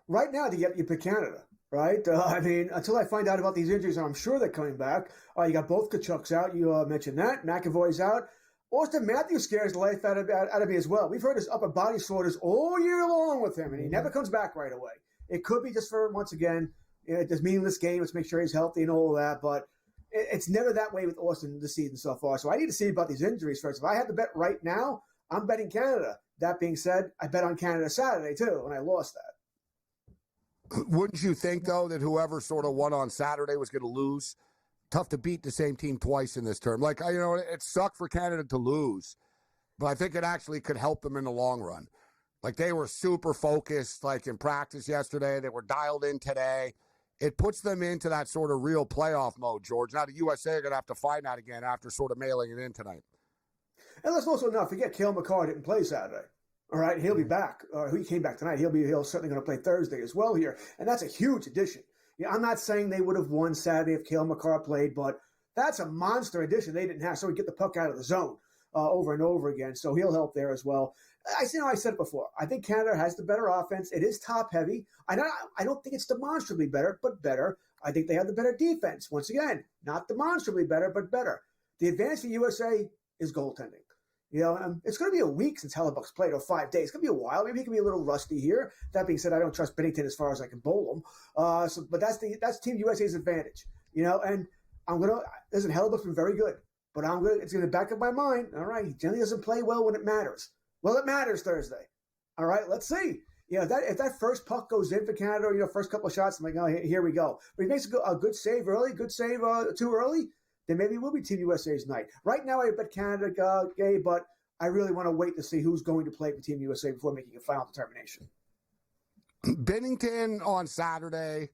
Right now, you pick Canada, right? Until I find out about these injuries, and I'm sure they're coming back. You got both Kachucks out. You mentioned that. McAvoy's out. Austin Matthews scares the life out of me as well. We've heard his upper body shoulders all year long with him, and he never comes back right away. It could be just for, once again, this meaningless game. Let's make sure he's healthy and all that, but it's never that way with Austin this season so far. So I need to see about these injuries first. If I had to bet right now, I'm betting Canada. That being said, I bet on Canada Saturday too, and I lost that. Wouldn't you think, though, that whoever sort of won on Saturday was going to lose? Tough to beat the same team twice in this term. It sucked for Canada to lose, but I think it actually could help them in the long run. Like, they were super focused, like, in practice yesterday. They were dialed in today. It puts them into that sort of real playoff mode, George. Now the USA are going to have to find that again after sort of mailing it in tonight. And let's also not forget, Cale Makar didn't play Saturday. All right, he'll be back. He came back tonight. He'll certainly going to play Thursday as well here, and that's a huge addition. I'm not saying they would have won Saturday if Cale Makar played, but that's a monster addition they didn't have. So we get the puck out of the zone over and over again. So he'll help there as well. I said it before. I think Canada has the better offense. It is top heavy. I don't think it's demonstrably better, but better. I think they have the better defense. Once again, not demonstrably better, but better. The advantage for USA is goaltending. It's going to be a week since Hellebuck's played, or 5 days. It's going to be a while. Maybe he can be a little rusty here. That being said, I don't trust Binnington as far as I can bowl him. But that's Team USA's advantage. And listen, Hellebuck's been very good, but it's going to back up my mind. All right, he generally doesn't play well when it matters. Well, it matters Thursday. All right, let's see. If that first puck goes in for Canada, or first couple of shots, I'm like, oh, here we go. But he makes a good save early, too early, then maybe it will be Team USA's night. Right now, I bet Canada, Gabe, but I really want to wait to see who's going to play for Team USA before making a final determination. Binnington on Saturday,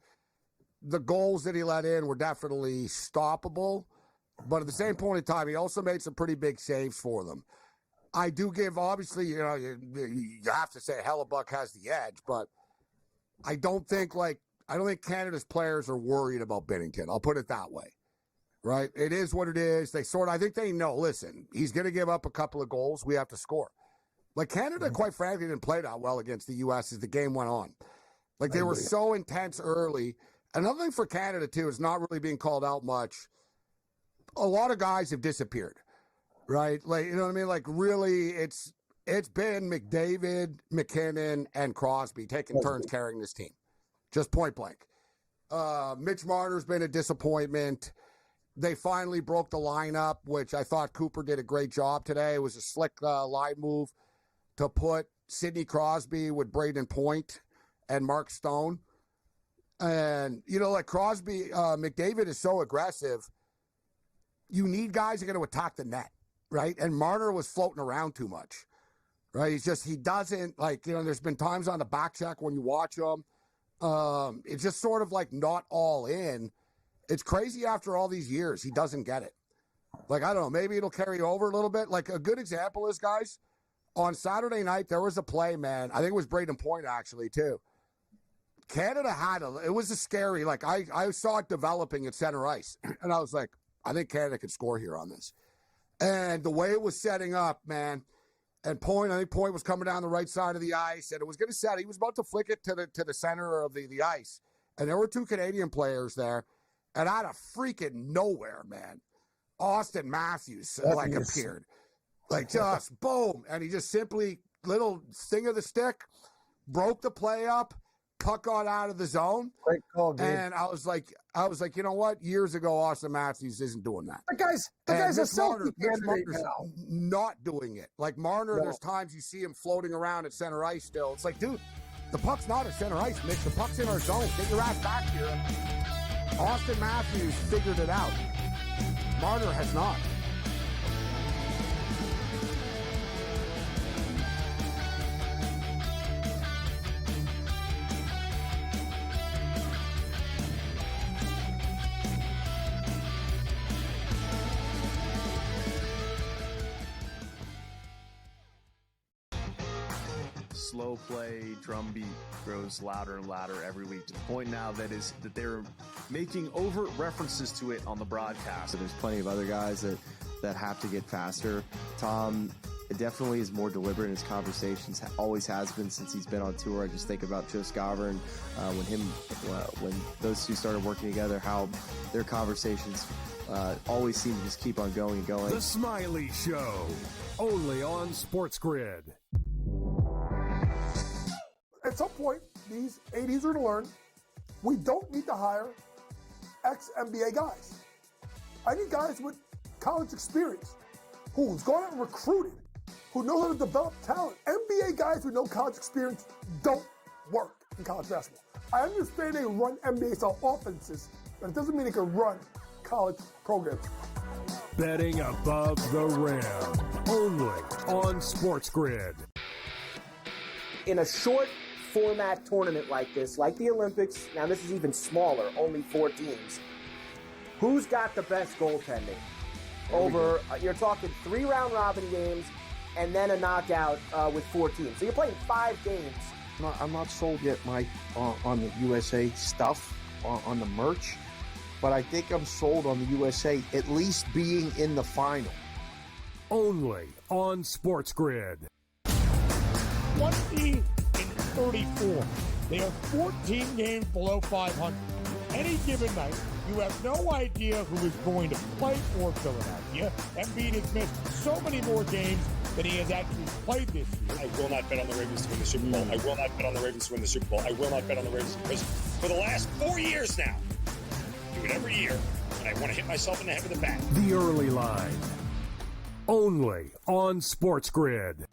the goals that he let in were definitely stoppable, but at the same point in time, he also made some pretty big saves for them. I do give, obviously, you have to say Hellebuck has the edge, but I don't think Canada's players are worried about Binnington. I'll put it that way, right? It is what it is. I think they know, listen, he's going to give up a couple of goals. We have to score. Like, Canada, quite frankly, didn't play that well against the U.S. as the game went on. Like, they were so intense early. Another thing for Canada, too, is not really being called out much. A lot of guys have disappeared. Right? Like, you know what I mean? Like, really, it's been McDavid, McKinnon, and Crosby taking turns carrying this team. Just point blank. Mitch Marner's been a disappointment. They finally broke the lineup, which I thought Cooper did a great job today. It was a slick line move to put Sidney Crosby with Braden Point and Mark Stone. And, like Crosby, McDavid is so aggressive. You need guys that are going to attack the net. Right? And Marner was floating around too much. Right? He doesn't, there's been times on the back check when you watch him. It's just sort of like not all in. It's crazy after all these years. He doesn't get it. Like, I don't know. Maybe it'll carry over a little bit. Like, a good example is, guys, on Saturday night, there was a play, man. I think it was Braden Point, actually, too. Canada it was a scary, I saw it developing at center ice. And I was like, I think Canada could score here on this. And the way it was setting up, man, and I think Point was coming down the right side of the ice, and it was going to set. He was about to flick it to the center of the ice, and there were two Canadian players there, and out of freaking nowhere, man, Austin Matthews appeared, just boom, and he just simply little thing of the stick, broke the play up. Puck got out of the zone. Great call, dude. And I was like, you know what? Years ago, Austin Matthews isn't doing that. The guy's a selfie candidate now. Not doing it. Like Marner, there's times you see him floating around at center ice still. It's like, dude, the puck's not at center ice, Mitch. The puck's in our zone. Get your ass back here. Austin Matthews figured it out. Marner has not. slow play drum beat grows louder and louder every week, to the point now that they're making overt references to it on the broadcast. So there's plenty of other guys that have to get faster. Tom definitely is more deliberate in his conversations, always has been since he's been on tour. I just think about Joe Scover and when those two started working together, how their conversations always seem to just keep on going and going. The Smiley Show, only on SportsGrid. At some point, these 80s are to learn, we don't need to hire ex-NBA guys. I need guys with college experience who's gone out and recruited, who know how to develop talent. NBA guys with no college experience don't work in college basketball. I understand they run NBA-style offenses, but it doesn't mean they can run college programs. Betting above the rim, only on SportsGrid. In a short format tournament like this, like the Olympics, now this is even smaller, only 4 teams, who's got the best goaltending? Over, you're talking 3 round robin games and then a knockout with 4 teams. So you're playing 5 games. I'm not sold yet, Mike, on the USA stuff, on the merch, but I think I'm sold on the USA at least being in the final. Only on SportsGrid. 20-34. They are 14 games below 500. Any given night, you have no idea who is going to play for Philadelphia. Embiid has missed so many more games than he has actually played this year. I will not bet on the Ravens to win the Super Bowl. I will not bet on the Ravens to win the Super Bowl. I will not bet on the Ravens because for the last 4 years now, I do it every year, and I want to hit myself in the head with a bat. The Early Line, only on SportsGrid.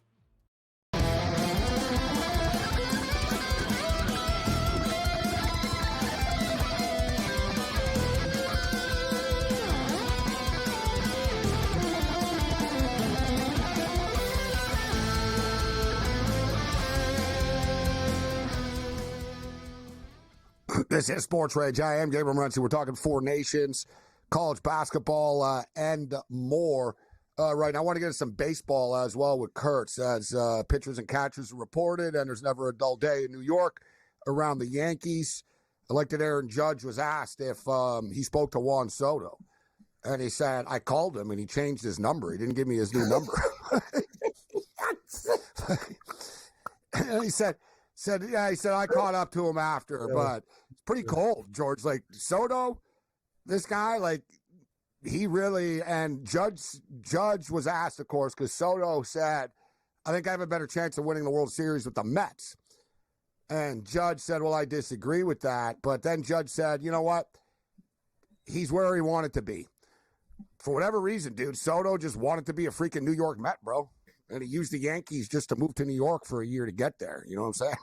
This is SportsRage. I am Gabriel Morency. We're talking 4 nations, college basketball, and more. Right now, I want to get into some baseball as well with Kurtz, as pitchers and catchers reported, and there's never a dull day in New York around the Yankees. Elected Aaron Judge was asked if he spoke to Juan Soto, and he said, I called him, and he changed his number. He didn't give me his new number. And he said, I caught up to him after, but it's pretty cold, George. Like, Soto, this guy, like, he really, and Judge was asked, of course, because Soto said, I think I have a better chance of winning the World Series with the Mets. And Judge said, well, I disagree with that. But then Judge said, you know what? He's where he wanted to be. For whatever reason, dude, Soto just wanted to be a freaking New York Met, bro. And he used the Yankees just to move to New York for a year to get there. You know what I'm saying?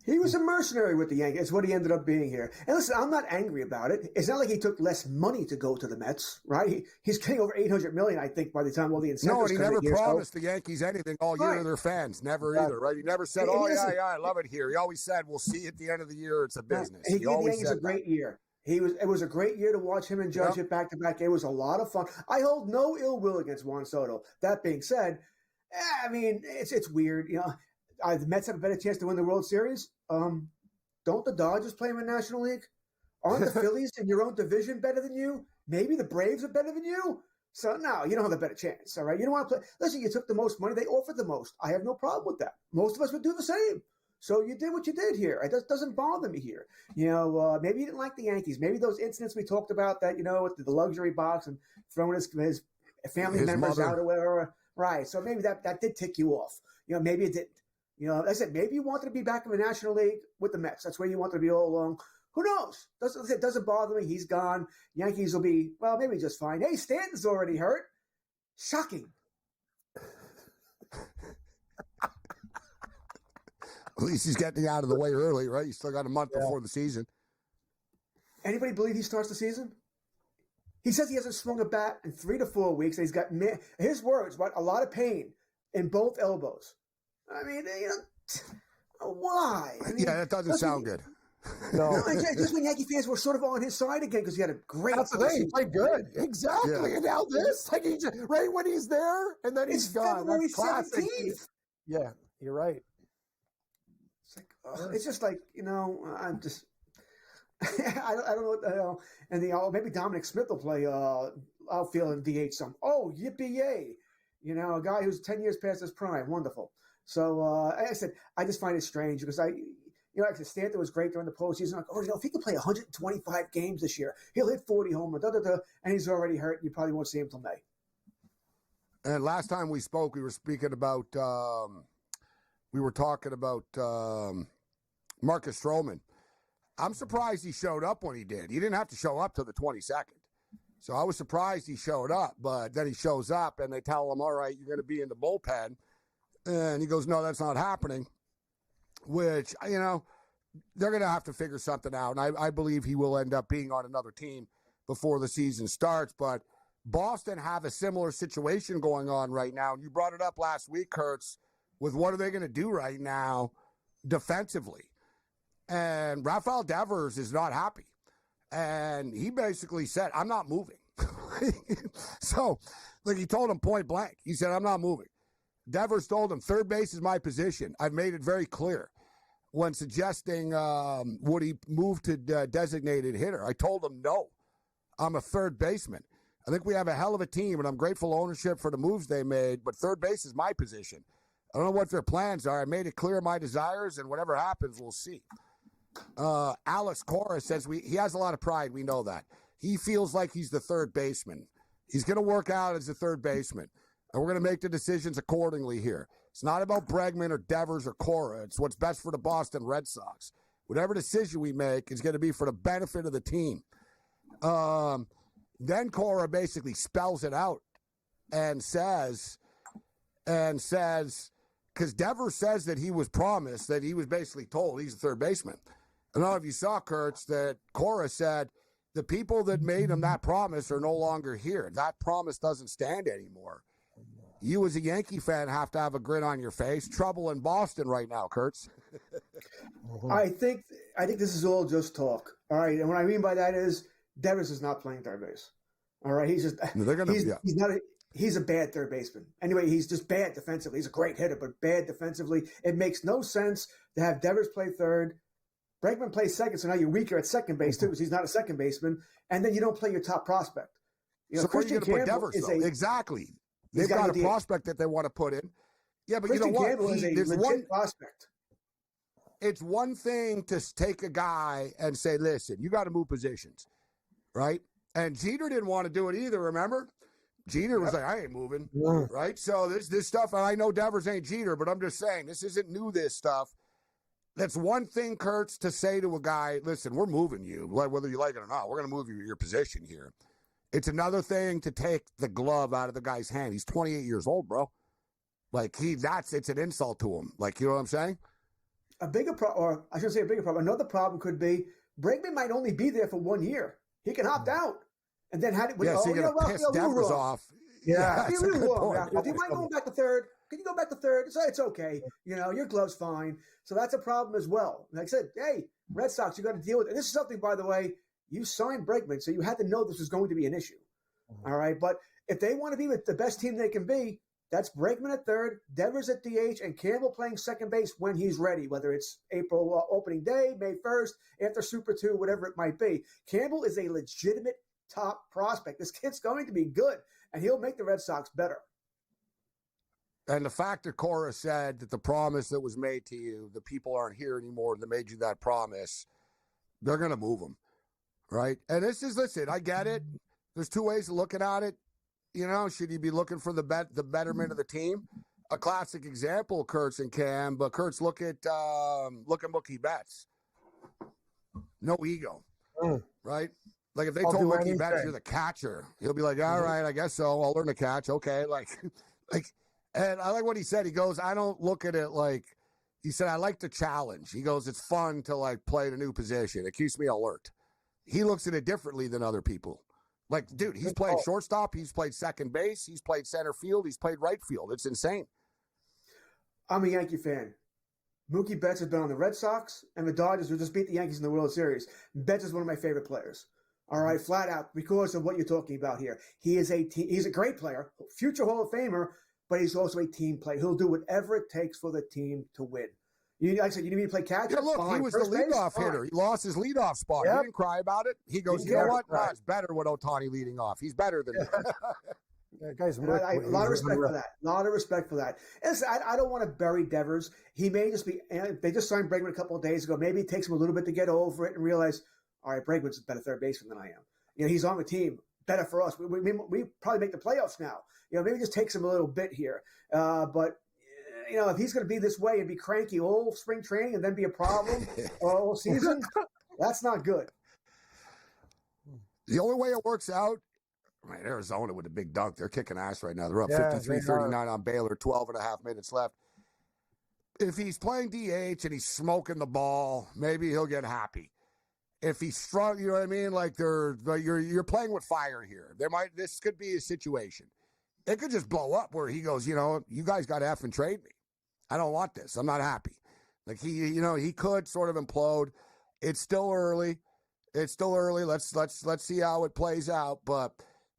He was a mercenary with the Yankees. It's what he ended up being here. And listen, I'm not angry about it. It's not like he took less money to go to the Mets, right? He's getting over $800 million, I think, by the time all the incentives. No, and he never promised the Yankees anything all year to their fans. Never either, right? He never said, yeah, I love it here. He always said, we'll see at the end of the year. It's a business. He gave the Yankees a great year. It was a great year to watch him and Judge hit back-to-back. It was a lot of fun. I hold no ill will against Juan Soto. That being said, I mean, it's weird. You know, the Mets have a better chance to win the World Series. Don't the Dodgers play in the National League? Aren't the Phillies in your own division better than you? Maybe the Braves are better than you? So, no, you don't have a better chance, all right? You don't want to play. Listen, you took the most money. They offered the most. I have no problem with that. Most of us would do the same. So you did what you did here. It doesn't bother me here. You know, maybe you didn't like the Yankees. Maybe those incidents we talked about that, you know, with the luxury box and throwing his family members out or whatever. Right. So maybe that did tick you off. You know, maybe it didn't. You know, like I said, maybe you wanted to be back in the National League with the Mets. That's where you wanted to be all along. Who knows? It doesn't bother me. He's gone. Yankees will be, well, maybe just fine. Hey, Stanton's already hurt. Shocking. At least he's getting out of the way early, right? You still got a month before the season. Anybody believe he starts the season? He says he hasn't swung a bat in 3 to 4 weeks. And he's got, his words, a lot of pain in both elbows. I mean, you know, why? I mean, yeah, that doesn't sound good. No, just when Yankee fans were sort of on his side again because he had a great. That's the thing. He played good, exactly. Yeah. And now this, like right when he's there, and then he's gone. February 17th. Yeah, you're right. It's like, it's just like, I'm just, I don't know what the hell. And maybe Dominic Smith will play outfield and DH some. Oh, yippee yay! A guy who's 10 years past his prime, wonderful. So like I said, I just find it strange because like I said, Stanton was great during the postseason. Like, if he could play 125 games this year, he'll hit 40 homers, and he's already hurt. You probably won't see him till May. And last time we spoke, we were speaking about, Marcus Stroman. I'm surprised he showed up when he did. He didn't have to show up till the 22nd. So I was surprised he showed up, but then he shows up and they tell him, all right, you're going to be in the bullpen. And he goes, no, that's not happening, which, they're going to have to figure something out. And I believe he will end up being on another team before the season starts. But Boston have a similar situation going on right now. And you brought it up last week, Kurtz, with what are they going to do right now defensively? And Rafael Devers is not happy. And he basically said, I'm not moving. So, he told him point blank. He said, I'm not moving. Devers told him, third base is my position. I've made it very clear when suggesting would he move to designated hitter. I told him, no, I'm a third baseman. I think we have a hell of a team, and I'm grateful ownership for the moves they made, but third base is my position. I don't know what their plans are. I made it clear my desires, and whatever happens, we'll see. Alex Cora says he has a lot of pride. We know that. He feels like he's the third baseman. He's going to work out as the third baseman, and we're going to make the decisions accordingly here. It's not about Bregman or Devers or Cora. It's what's best for the Boston Red Sox. Whatever decision we make is going to be for the benefit of the team. Then Cora basically spells it out and says, because Devers says that he was promised, that he was basically told he's the third baseman. I don't know if you saw, Kurtz, that Cora said the people that made him that promise are no longer here. That promise doesn't stand anymore. You as a Yankee fan have to have a grin on your face. Trouble in Boston right now, Kurtz. I think this is all just talk. All right, and what I mean by that is Devers is not playing third base. All right, he's a bad third baseman. Anyway, he's just bad defensively. He's a great hitter, but bad defensively. It makes no sense to have Devers play third. Bregman plays second, so now you're weaker at second base too, because he's not a second baseman, and then you don't play your top prospect. So Christian Campbell is exactly. They've got a prospect that they want to put in. Yeah, but Christian you know what? Campbell is a legit prospect. It's one thing to take a guy and say, listen, you got to move positions, right? And Jeter didn't want to do it either, remember? Jeter was like, I ain't moving, right? So this stuff, and I know Devers ain't Jeter, but I'm just saying, this isn't new, this stuff. That's one thing, Kurtz, to say to a guy, listen, we're moving you, whether you like it or not. We're going to move you your position here. It's another thing to take the glove out of the guy's hand. He's 28 years old, bro. It's an insult to him. You know what I'm saying? Another problem could be Bregman might only be there for 1 year. He can opt out. And then so you're going to piss Devers off. Yeah, you're really wrong. If you might go back to third, can you go back to third? It's okay. Your glove's fine. So that's a problem as well. Like I said, hey, Red Sox, you got to deal with it. And this is something, by the way, you signed Bregman, so you had to know this was going to be an issue. All right, but if they want to be with the best team they can be, that's Bregman at third, Devers at DH, and Campbell playing second base when he's ready, whether it's April opening day, May 1st, after Super 2, whatever it might be. Campbell is a legitimate top prospect. This kid's going to be good, and he'll make the Red Sox better. And the fact that Cora said that the promise that was made to you, the people aren't here anymore that made you that promise, they're going to move him, right? And listen, I get it. There's two ways of looking at it. Should you be looking for the betterment of the team? A classic example, Kurtz and Cam, but Kurtz, look at Mookie Betts. No ego, right? If they told Mookie Betts you're the catcher, he'll be like, all right, I guess so. I'll learn to catch. Okay, and I like what he said. He goes, I don't look at it he said, I like the challenge. He goes, it's fun to play in a new position. It keeps me alert. He looks at it differently than other people. Dude, he's played shortstop. He's played second base. He's played center field. He's played right field. It's insane. I'm a Yankee fan. Mookie Betts has been on the Red Sox and the Dodgers, who just beat the Yankees in the World Series. Betts is one of my favorite players. All right, flat out, because of what you're talking about here. He's a great player, future Hall of Famer, but he's also a team player. He'll do whatever it takes for the team to win. Like I said, you need me to play catcher. Yeah, look, fine. he was First the base, leadoff fine. hitter. He lost his leadoff spot. Yep. He didn't cry about it. He goes, you know what? No, it's better with Ohtani leading off. He's better than me. Guys, a lot of respect for that. A lot of respect for that. And listen, I don't want to bury Devers. He may just be. They just signed Bregman a couple of days ago. Maybe it takes him a little bit to get over it and realize, all right, Bregman's a better third baseman than I am. He's on the team. Better for us. We probably make the playoffs now. Maybe it just takes him a little bit here. But if he's going to be this way and be cranky all spring training and then be a problem all season, that's not good. The only way it works out, Arizona with a big dunk. They're kicking ass right now. They're up 53-39 on Baylor, 12 and a half minutes left. If he's playing DH and he's smoking the ball, maybe he'll get happy. If he's strong, you know what I mean? Like you're playing with fire here. This could be a situation. It could just blow up where he goes, you guys got to effing trade me. I don't want this. I'm not happy. Like he could sort of implode. It's still early. Let's see how it plays out. But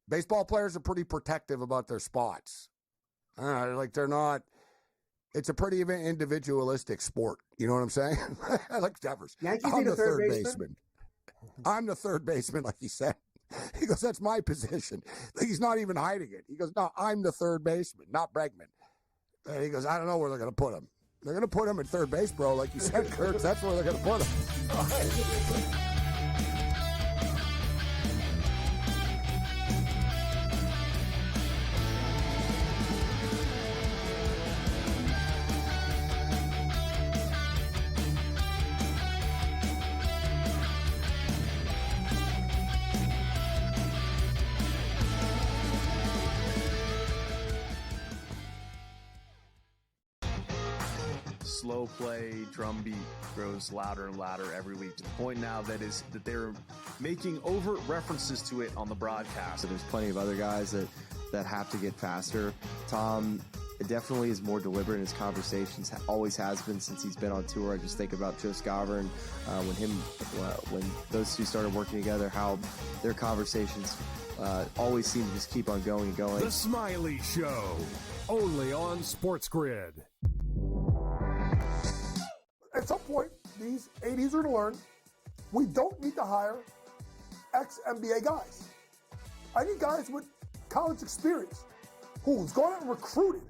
baseball players are pretty protective about their spots. They're not. It's a pretty individualistic sport. You know what I'm saying? Like Devers. I'm the third baseman. I'm the third baseman, like he said. He goes, that's my position. He's not even hiding it. He goes, no, I'm the third baseman, not Bregman. And he goes, I don't know where they're going to put him. They're going to put him at third base, bro. Like you said, Kurt, that's where they're going to put him. Slow play, drum beat grows louder and louder every week to the point now that they're making overt references to it on the broadcast. So there's plenty of other guys that have to get faster. Tom definitely is more deliberate in his conversations, always has been since he's been on tour. I just think about Joe Scoverin, when those two started working together, how their conversations always seem to just keep on going and going. The Smiley Show, only on SportsGrid. At some point, these 80s are going to learn we don't need to hire ex-NBA guys. I need guys with college experience who's gone out and recruited,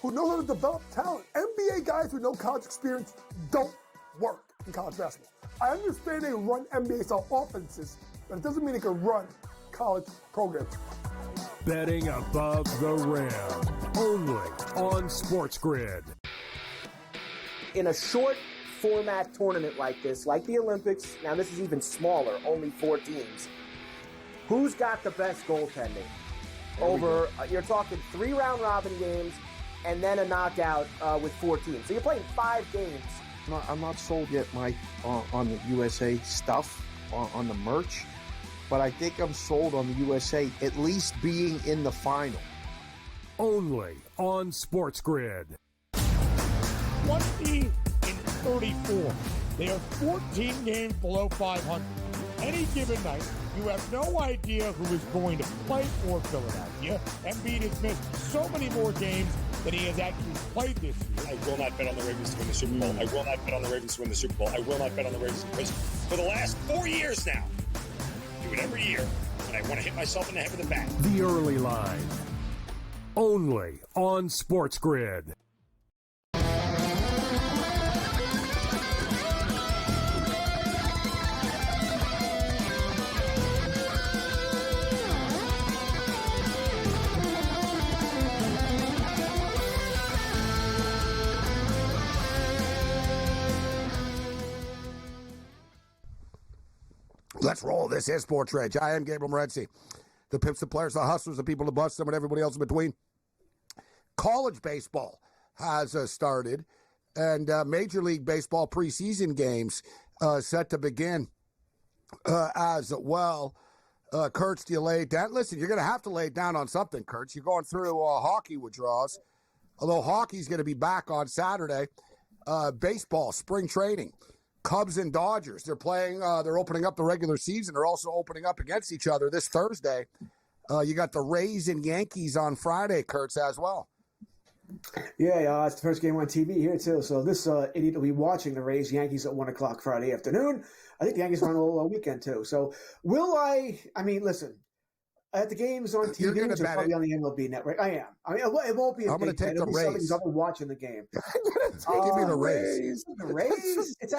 who know how to develop talent. NBA guys with no college experience don't work in college basketball. I understand they run NBA-style offenses, but it doesn't mean they can run college programs. Betting above the rim, only on SportsGrid. In a short format tournament like this, like the Olympics, now this is even smaller, only 4 teams. Who's got the best goaltending? You're talking 3 round robin games and then a knockout with 4 teams. So you're playing 5 games. I'm not sold yet, Mike, on the USA stuff, on the merch, but I think I'm sold on the USA at least being in the final. Only on SportsGrid. 20-34. They are 14 games below 500. Any given night, you have no idea who is going to play for Philadelphia. Embiid has missed so many more games than he has actually played this year. I will not bet on the Ravens to win the Super Bowl. I will not bet on the Ravens to win the Super Bowl. I will not bet on the Ravens because for the last 4 years now, I do it every year, and I want to hit myself in the head with a bat. The early line, only on SportsGrid. Let's roll. This is SportsRage. I am Gabriel Morency. The pimps, the players, the hustlers, the people, the bust, and everybody else in between. College baseball has started, and Major League Baseball preseason games set to begin as well. Kurtz, do you lay it down? Listen, you're going to have to lay it down on something, Kurtz. You're going through hockey withdrawals, although hockey's going to be back on Saturday. Baseball, spring training. Cubs and Dodgers, they're playing, they're opening up the regular season. They're also opening up against each other this Thursday. You got the Rays and Yankees on Friday, Kurtz, as well. Yeah, it's the first game on TV here too. So this idiot will be watching the Rays Yankees at 1 o'clock Friday afternoon. I think the Yankees run all weekend too. So will I? I mean, listen. At the games on TV, which is probably on the MLB network. I am. I mean, it won't be. I'm going to take the Rays. I'll be watching the game. Give me the Rays. The Rays. It's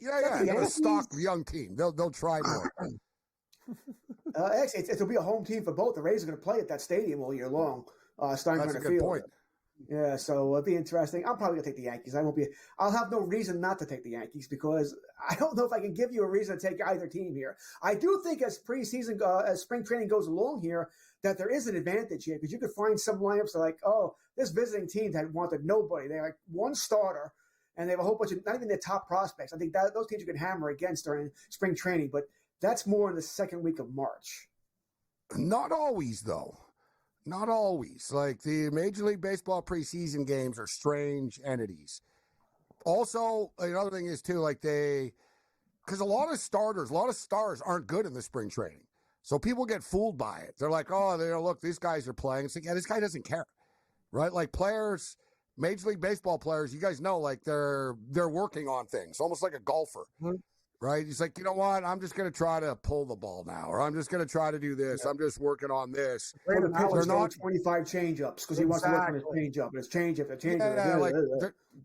They're a stock young team. They'll try more. Actually, it'll be a home team for both. The Rays are going to play at that stadium all year long. Steinbrenner That's a good Field. point. Yeah, so it'll be interesting. I'm probably going to take the Yankees. I'll have no reason not to take the Yankees because I don't know if I can give you a reason to take either team here. I do think as as spring training goes along here, that there is an advantage here because you could find some lineups that are like, oh, this visiting team had wanted nobody. They like one starter and they have a whole bunch of not even their top prospects. I think that those teams you can hammer against during spring training, but that's more in the second week of March. Not always, though. Not always. Like the Major League Baseball preseason games are strange entities. Also, another thing is too, like because a lot of stars aren't good in the spring training. So people get fooled by it. They're like, oh, look, these guys are playing. It's like, yeah, this guy doesn't care, right? Like players, Major League Baseball players, you guys know, like they're working on things, almost like a golfer. Mm-hmm. Right? He's like, you know what? I'm just going to try to pull the ball now, or I'm just going to try to do this. I'm just working on this. They're not 25 change-ups because he wants to work on his change-up. And his change-up,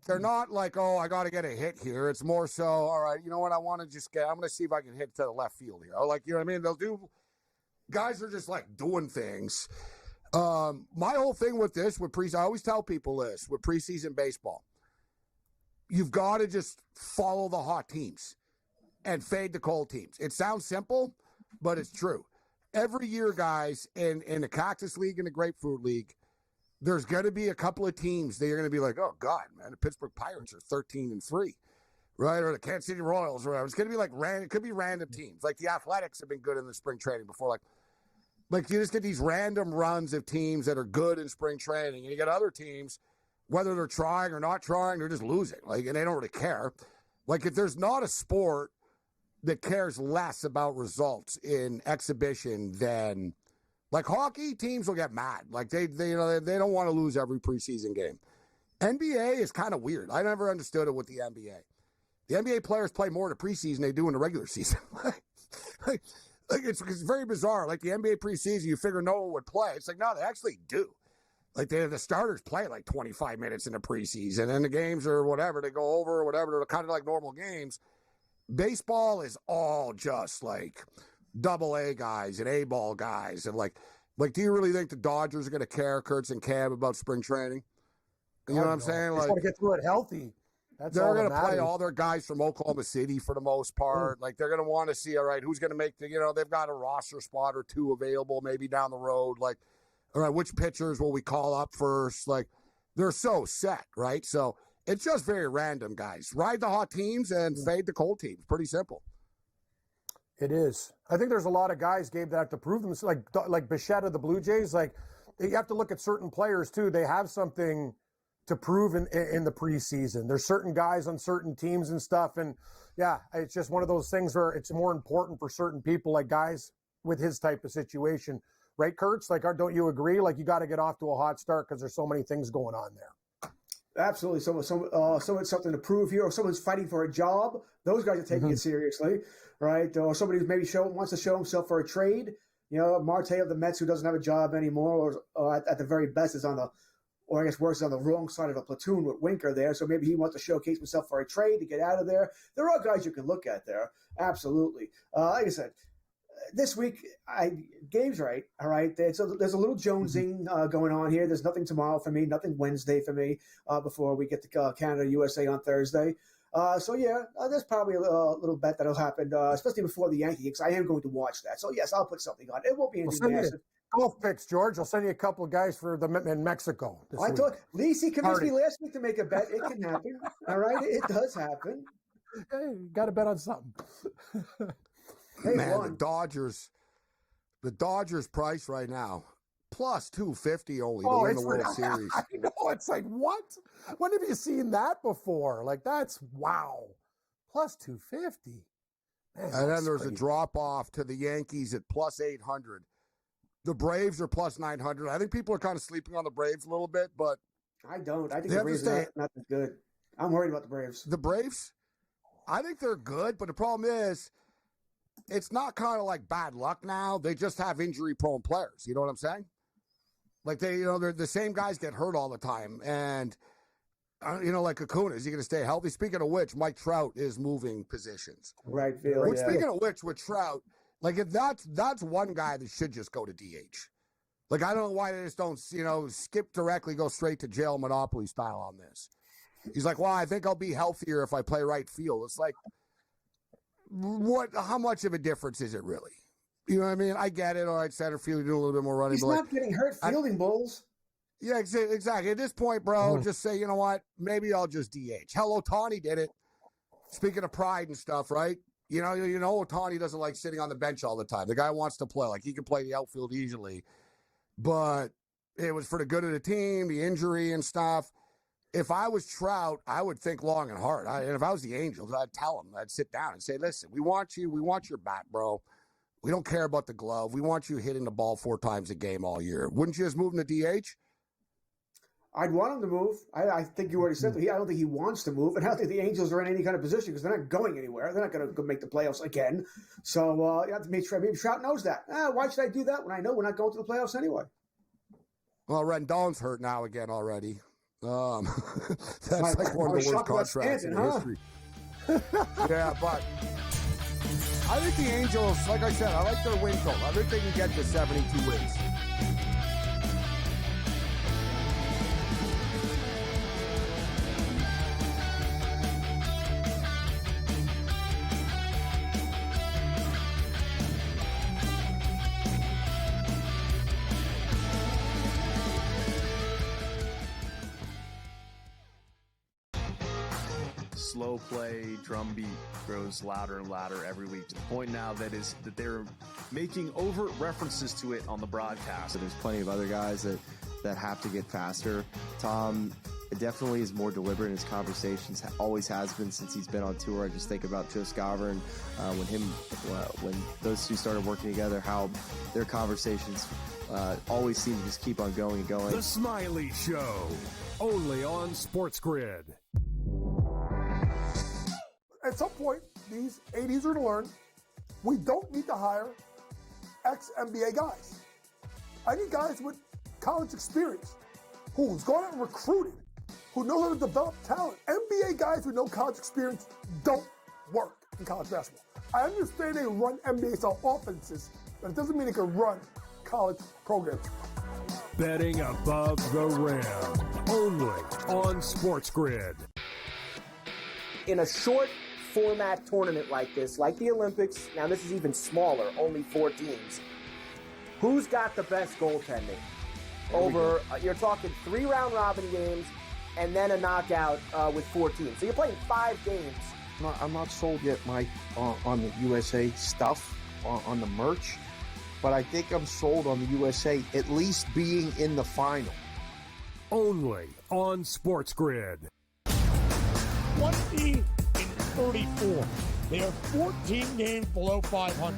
they're not like, oh, I got to get a hit here. It's more so, all right, you know what? I want to I'm going to see if I can hit to the left field here. Like, you know what I mean? Guys are just like doing things. My whole thing with this, I always tell people this, with preseason baseball, you've got to just follow the hot teams and fade the cold teams. It sounds simple, but it's true. Every year, guys, in the Cactus League and the Grapefruit League, there's going to be a couple of teams that you're going to be like, oh, God, man, the Pittsburgh Pirates are 13-3, right? Or the Kansas City Royals or whatever. It's going to be like random. It could be random teams. Like the Athletics have been good in the spring training before. Like you just get these random runs of teams that are good in spring training. And you get other teams, whether they're trying or not trying, they're just losing. And they don't really care. Like if there's not a sport that cares less about results in exhibition than like hockey, teams will get mad. Like they don't want to lose every preseason game. NBA is kind of weird. I never understood it with the NBA. The NBA players play more in the preseason than they do in the regular season. It's very bizarre. Like the NBA preseason, you figure no one would play. It's like, no, they actually do. Like the starters play like 25 minutes in the preseason, and the games or whatever, they go over or whatever. They're kind of like normal games. Baseball is all just like double-A guys and A-ball guys. And like, do you really think the Dodgers are going to care, Kurtz and Cam, about spring training? You know what I'm saying? Like, want to get through it healthy. They're going to play all their guys from Oklahoma City for the most part. Like, they're going to want to see, all right, who's going to make they've got a roster spot or two available maybe down the road. Like, all right, which pitchers will we call up first? Like, they're so set, right? So it's just very random, guys. Ride the hot teams and fade the cold teams. Pretty simple. It is. I think there's a lot of guys, Gabe, that have to prove themselves. Like Bichette of the Blue Jays. Like, you have to look at certain players, too. They have something to prove in the preseason. There's certain guys on certain teams and stuff. And, yeah, it's just one of those things where it's more important for certain people, like guys with his type of situation. Right, Kurtz? Like, don't you agree? Like, you got to get off to a hot start because there's so many things going on there. Absolutely. Someone's something to prove here, or someone's fighting for a job. Those guys are taking it seriously, right? Or somebody who's maybe wants to show himself for a trade. You know, Marte of the Mets, who doesn't have a job anymore, or at the very best is on the, or I guess worse, is on the wrong side of a platoon with Winker there. So maybe he wants to showcase himself for a trade to get out of there. There are guys you can look at there. Absolutely. Like I said, this week, Gabe's right. All right, there's a little jonesing going on here. There's nothing tomorrow for me, nothing Wednesday for me before we get to Canada USA on Thursday. There's probably a little bet that'll happen, especially before the Yankee games. I am going to watch that. So yes, I'll put something on. It won't be anything massive. Golf picks, George. I'll send you a couple of guys in Mexico. I thought Lisi convinced me last week to make a bet. It can happen. All right, it does happen. Hey, got to bet on something. Man, the Dodgers price right now, plus 250 only to win the World Series. I know, it's like, what? When have you seen that before? Like, that's, wow. Plus 250. Man, and then there's a drop-off to the Yankees at plus 800. The Braves are plus 900. I think people are kind of sleeping on the Braves a little bit, but I don't. I think They the have to Braves are not that good. I'm worried about the Braves. The Braves? I think they're good, but the problem is it's not kind of like bad luck now. They just have injury-prone players. You know what I'm saying? Like, they're the same guys get hurt all the time. And, like Acuna, is he going to stay healthy? Speaking of which, Mike Trout is moving positions. Right field. Speaking of which, with Trout, like, if that's one guy that should just go to DH. Like, I don't know why they just don't, skip directly, go straight to jail Monopoly style on this. He's like, well, I think I'll be healthier if I play right field. It's like, how much of a difference is it really? You know what I mean? I get it. All right, center field, you do a little bit more running. He's not getting hurt fielding balls. Yeah, exactly. At this point, bro, just say, you know what? Maybe I'll just DH. Hell, Ohtani did it. Speaking of pride and stuff, right? You know, Ohtani doesn't like sitting on the bench all the time. The guy wants to play. Like, he can play the outfield easily. But it was for the good of the team, the injury and stuff. If I was Trout, I would think long and hard. And if I was the Angels, I'd tell them. I'd sit down and say, listen, we want you. We want your bat, bro. We don't care about the glove. We want you hitting the ball 4 times a game all year. Wouldn't you just move him to DH? I'd want him to move. I think you already said that. I don't think he wants to move. And I don't think the Angels are in any kind of position because they're not going anywhere. They're not going to go make the playoffs again. So you have to maybe Trout knows that. Why should I do that when I know we're not going to the playoffs anyway? Well, Rendon's hurt now again already. That's like one of the worst contracts in history. Yeah, but I think the Angels, like I said, I like their win total. I think they can get to 72 wins. Slow play, drum beat grows louder and louder every week to the point now that they're making overt references to it on the broadcast. So there's plenty of other guys that have to get faster. Tom definitely is more deliberate in his conversations, always has been since he's been on tour. I just think about Joe Scaver when those two started working together, how their conversations always seem to just keep on going and going. The Smiley Show, only on SportsGrid. At some point, these 80s are to learn we don't need to hire ex-NBA guys. I need guys with college experience who's gone out and recruited, who know how to develop talent. NBA guys with no college experience don't work in college basketball. I understand they run NBA-style offenses, but it doesn't mean they can run college programs. Betting above the rim, only on SportsGrid. In a short format tournament like this, like the Olympics, now this is even smaller, only 4 teams. Who's got the best goaltending? Over, you're talking 3 round robin games and then a knockout with 4 teams. So you're playing 5 games. I'm not sold yet, Mike, on the USA stuff, on the merch, but I think I'm sold on the USA at least being in the final. Only on SportsGrid. 20-34. They are 14 games below 500.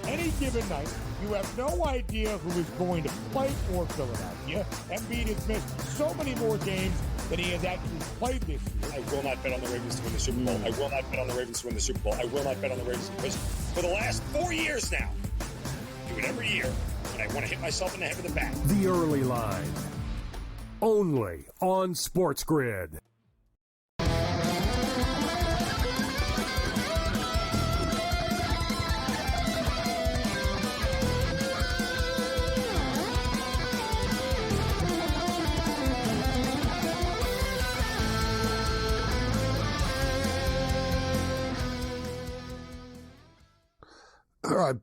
Any given night, you have no idea who is going to play for Philadelphia. Embiid has missed so many more games than he has actually played this year. I will not bet on the Ravens to win the Super Bowl. I will not bet on the Ravens to win the Super Bowl. I will not bet on the Ravens because for the last 4 years now, I do it every year when I want to hit myself in the head with a bat. The early line, only on SportsGrid.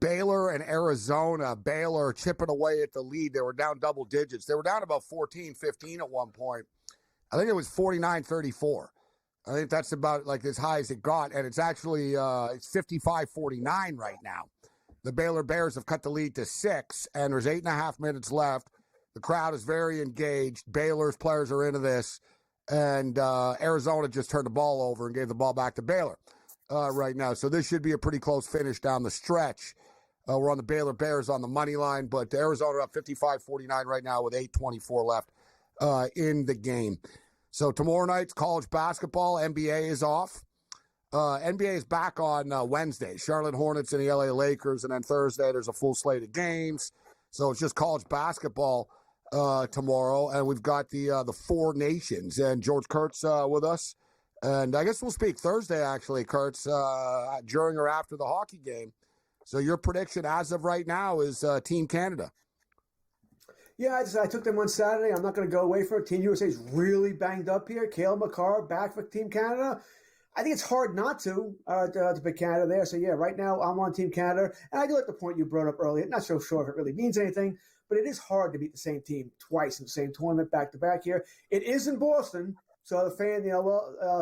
Baylor and Arizona. Baylor chipping away at the lead. They were down double digits. They were down about 14-15 at one point. I think it was 49-34. I think that's about like as high as it got, and it's actually it's 55-49 right now. The Baylor Bears have cut the lead to 6, and there's 8.5 minutes left. The crowd is very engaged. Baylor's players are into this, and Arizona just turned the ball over and gave the ball back to Baylor right now. So this should be a pretty close finish down the stretch. We're on the Baylor Bears on the money line, but Arizona up 55-49 right now with 8:24 left in the game. So tomorrow night's college basketball. NBA is off. NBA is back on Wednesday. Charlotte Hornets and the LA Lakers. And then Thursday, there's a full slate of games. So it's just college basketball tomorrow. And we've got the Four Nations. And George Kurtz with us. And I guess we'll speak Thursday, actually, Kurtz, during or after the hockey game. So your prediction as of right now is Team Canada. Yeah, I took them on Saturday. I'm not going to go away from it. Team USA is really banged up here. Cale Makar back for Team Canada. I think it's hard not to pick Canada there. So, yeah, right now I'm on Team Canada. And I do like the point you brought up earlier. Not so sure if it really means anything, but it is hard to beat the same team twice in the same tournament back-to-back here. It is in Boston. So the fan,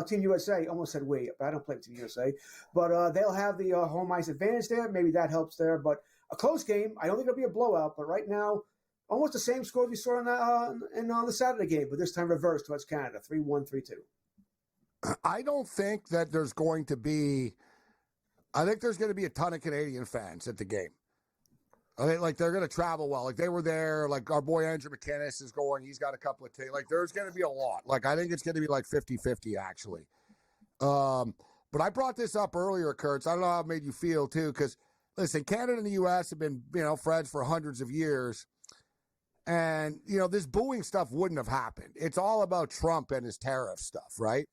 Team USA, almost said we, but I don't play Team USA. But they'll have the home ice advantage there. Maybe that helps there. But a close game, I don't think it'll be a blowout. But right now, almost the same score we saw in the Saturday game, but this time reversed towards Canada, 3-1, 3-2. I don't think that there's going to be – I think there's going to be a ton of Canadian fans at the game. I think, like, they're going to travel well. Like, they were there. Like, our boy Andrew McKinnis is going. He's got a couple of – like, there's going to be a lot. Like, I think it's going to be like 50-50, actually. But I brought this up earlier, Kurtz. I don't know how it made you feel, too, because, listen, Canada and the U.S. have been, friends for hundreds of years. And, this booing stuff wouldn't have happened. It's all about Trump and his tariff stuff, right?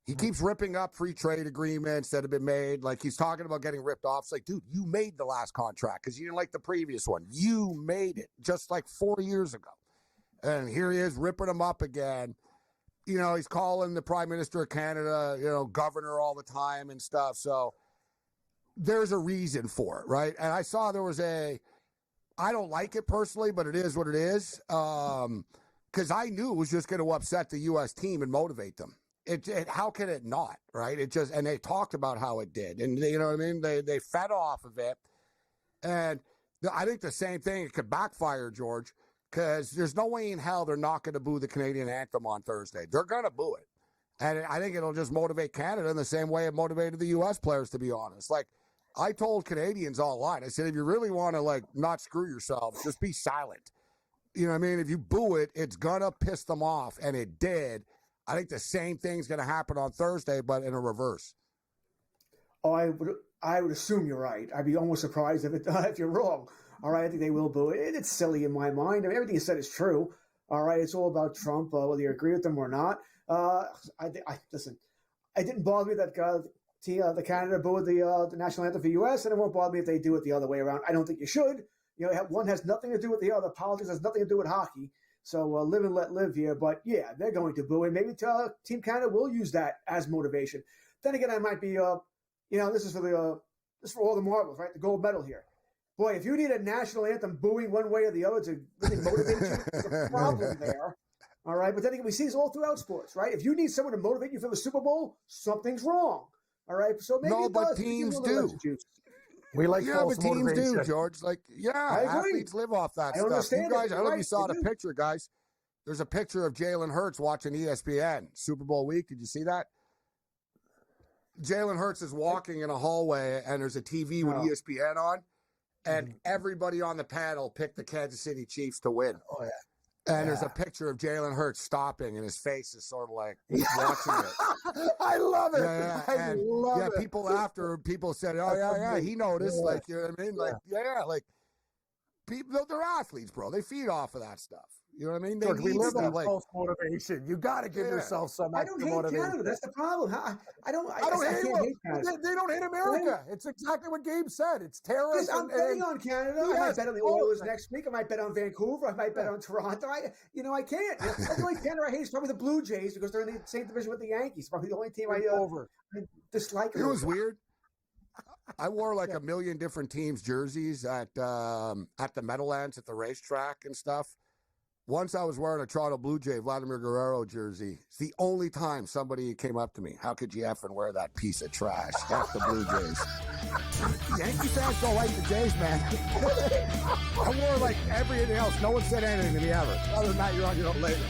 He keeps ripping up free trade agreements that have been made. Like, he's talking about getting ripped off. It's like, dude, you made the last contract because you didn't like the previous one. You made it just like 4 years ago. And here he is ripping them up again. He's calling the Prime Minister of Canada, governor all the time and stuff. So there's a reason for it, right? And I saw there was I don't like it personally, but it is what it is. Because I knew it was just going to upset the U.S. team and motivate them. How can it not, right? And they talked about how it did. And you know what I mean? They fed off of it. And I think the same thing, it could backfire, George, because there's no way in hell they're not going to boo the Canadian anthem on Thursday. They're going to boo it. And I think it'll just motivate Canada in the same way it motivated the U.S. players, to be honest. Like, I told Canadians all along, I said, if you really want to, not screw yourselves, just be silent. You know what I mean? If you boo it, it's going to piss them off. And it did. I think the same thing's going to happen on Thursday, but in a reverse. Oh, I would assume you're right. I'd be almost surprised if you're wrong. All right, I think they will boo it. It's silly in my mind. I mean, everything you said is true. All right, it's all about Trump, whether you agree with them or not. Listen, it didn't bother me that the Canada booed the national anthem for the U.S., and it won't bother me if they do it the other way around. I don't think you should. One has nothing to do with the other. Politics has nothing to do with hockey. So live and let live here. But, yeah, they're going to boo. And maybe Team Canada will use that as motivation. Then again, I might be, this is for all the marbles, right? The gold medal here. Boy, if you need a national anthem booing one way or the other to really motivate you, there's a problem there. All right? But then again, we see this all throughout sports, right? If you need someone to motivate you for the Super Bowl, something's wrong. All right? So maybe teams do. We like but teams do, George. Athletes live off that stuff. You guys, I don't know if you saw the picture, guys. There's a picture of Jalen Hurts watching ESPN Super Bowl week. Did you see that? Jalen Hurts is walking in a hallway, and there's a TV with ESPN on, and everybody on the panel picked the Kansas City Chiefs to win. Oh, yeah. And there's a picture of Jalen Hurts stopping, and his face is sort of like watching it. I love it. I love it. People said, "Oh yeah, he noticed." Yeah. Like, you know what I mean? People, they're athletes, bro. They feed off of that stuff. You know what I mean? We live on false motivation. You got to give yourself some extra motivation. Canada. That's the problem. I don't hate Canada. They don't hate America. It's exactly what Gabe said. It's terrorists. I'm betting on Canada. I might bet on the Oilers next week. I might bet on Vancouver. I might bet on Toronto. I can't. The only Canada I hate is probably the Blue Jays because they're in the same division with the Yankees. Probably the only team I dislike. It was weird. I wore like a million different teams' jerseys at the Meadowlands at the racetrack and stuff. Once I was wearing a Toronto Blue Jay Vladimir Guerrero jersey. It's the only time somebody came up to me. How could you effing wear that piece of trash? That's the Blue Jays. Yankee fans don't like the Jays, man. I wore like everything else. No one said anything to me ever. Other than that, you're on your own later.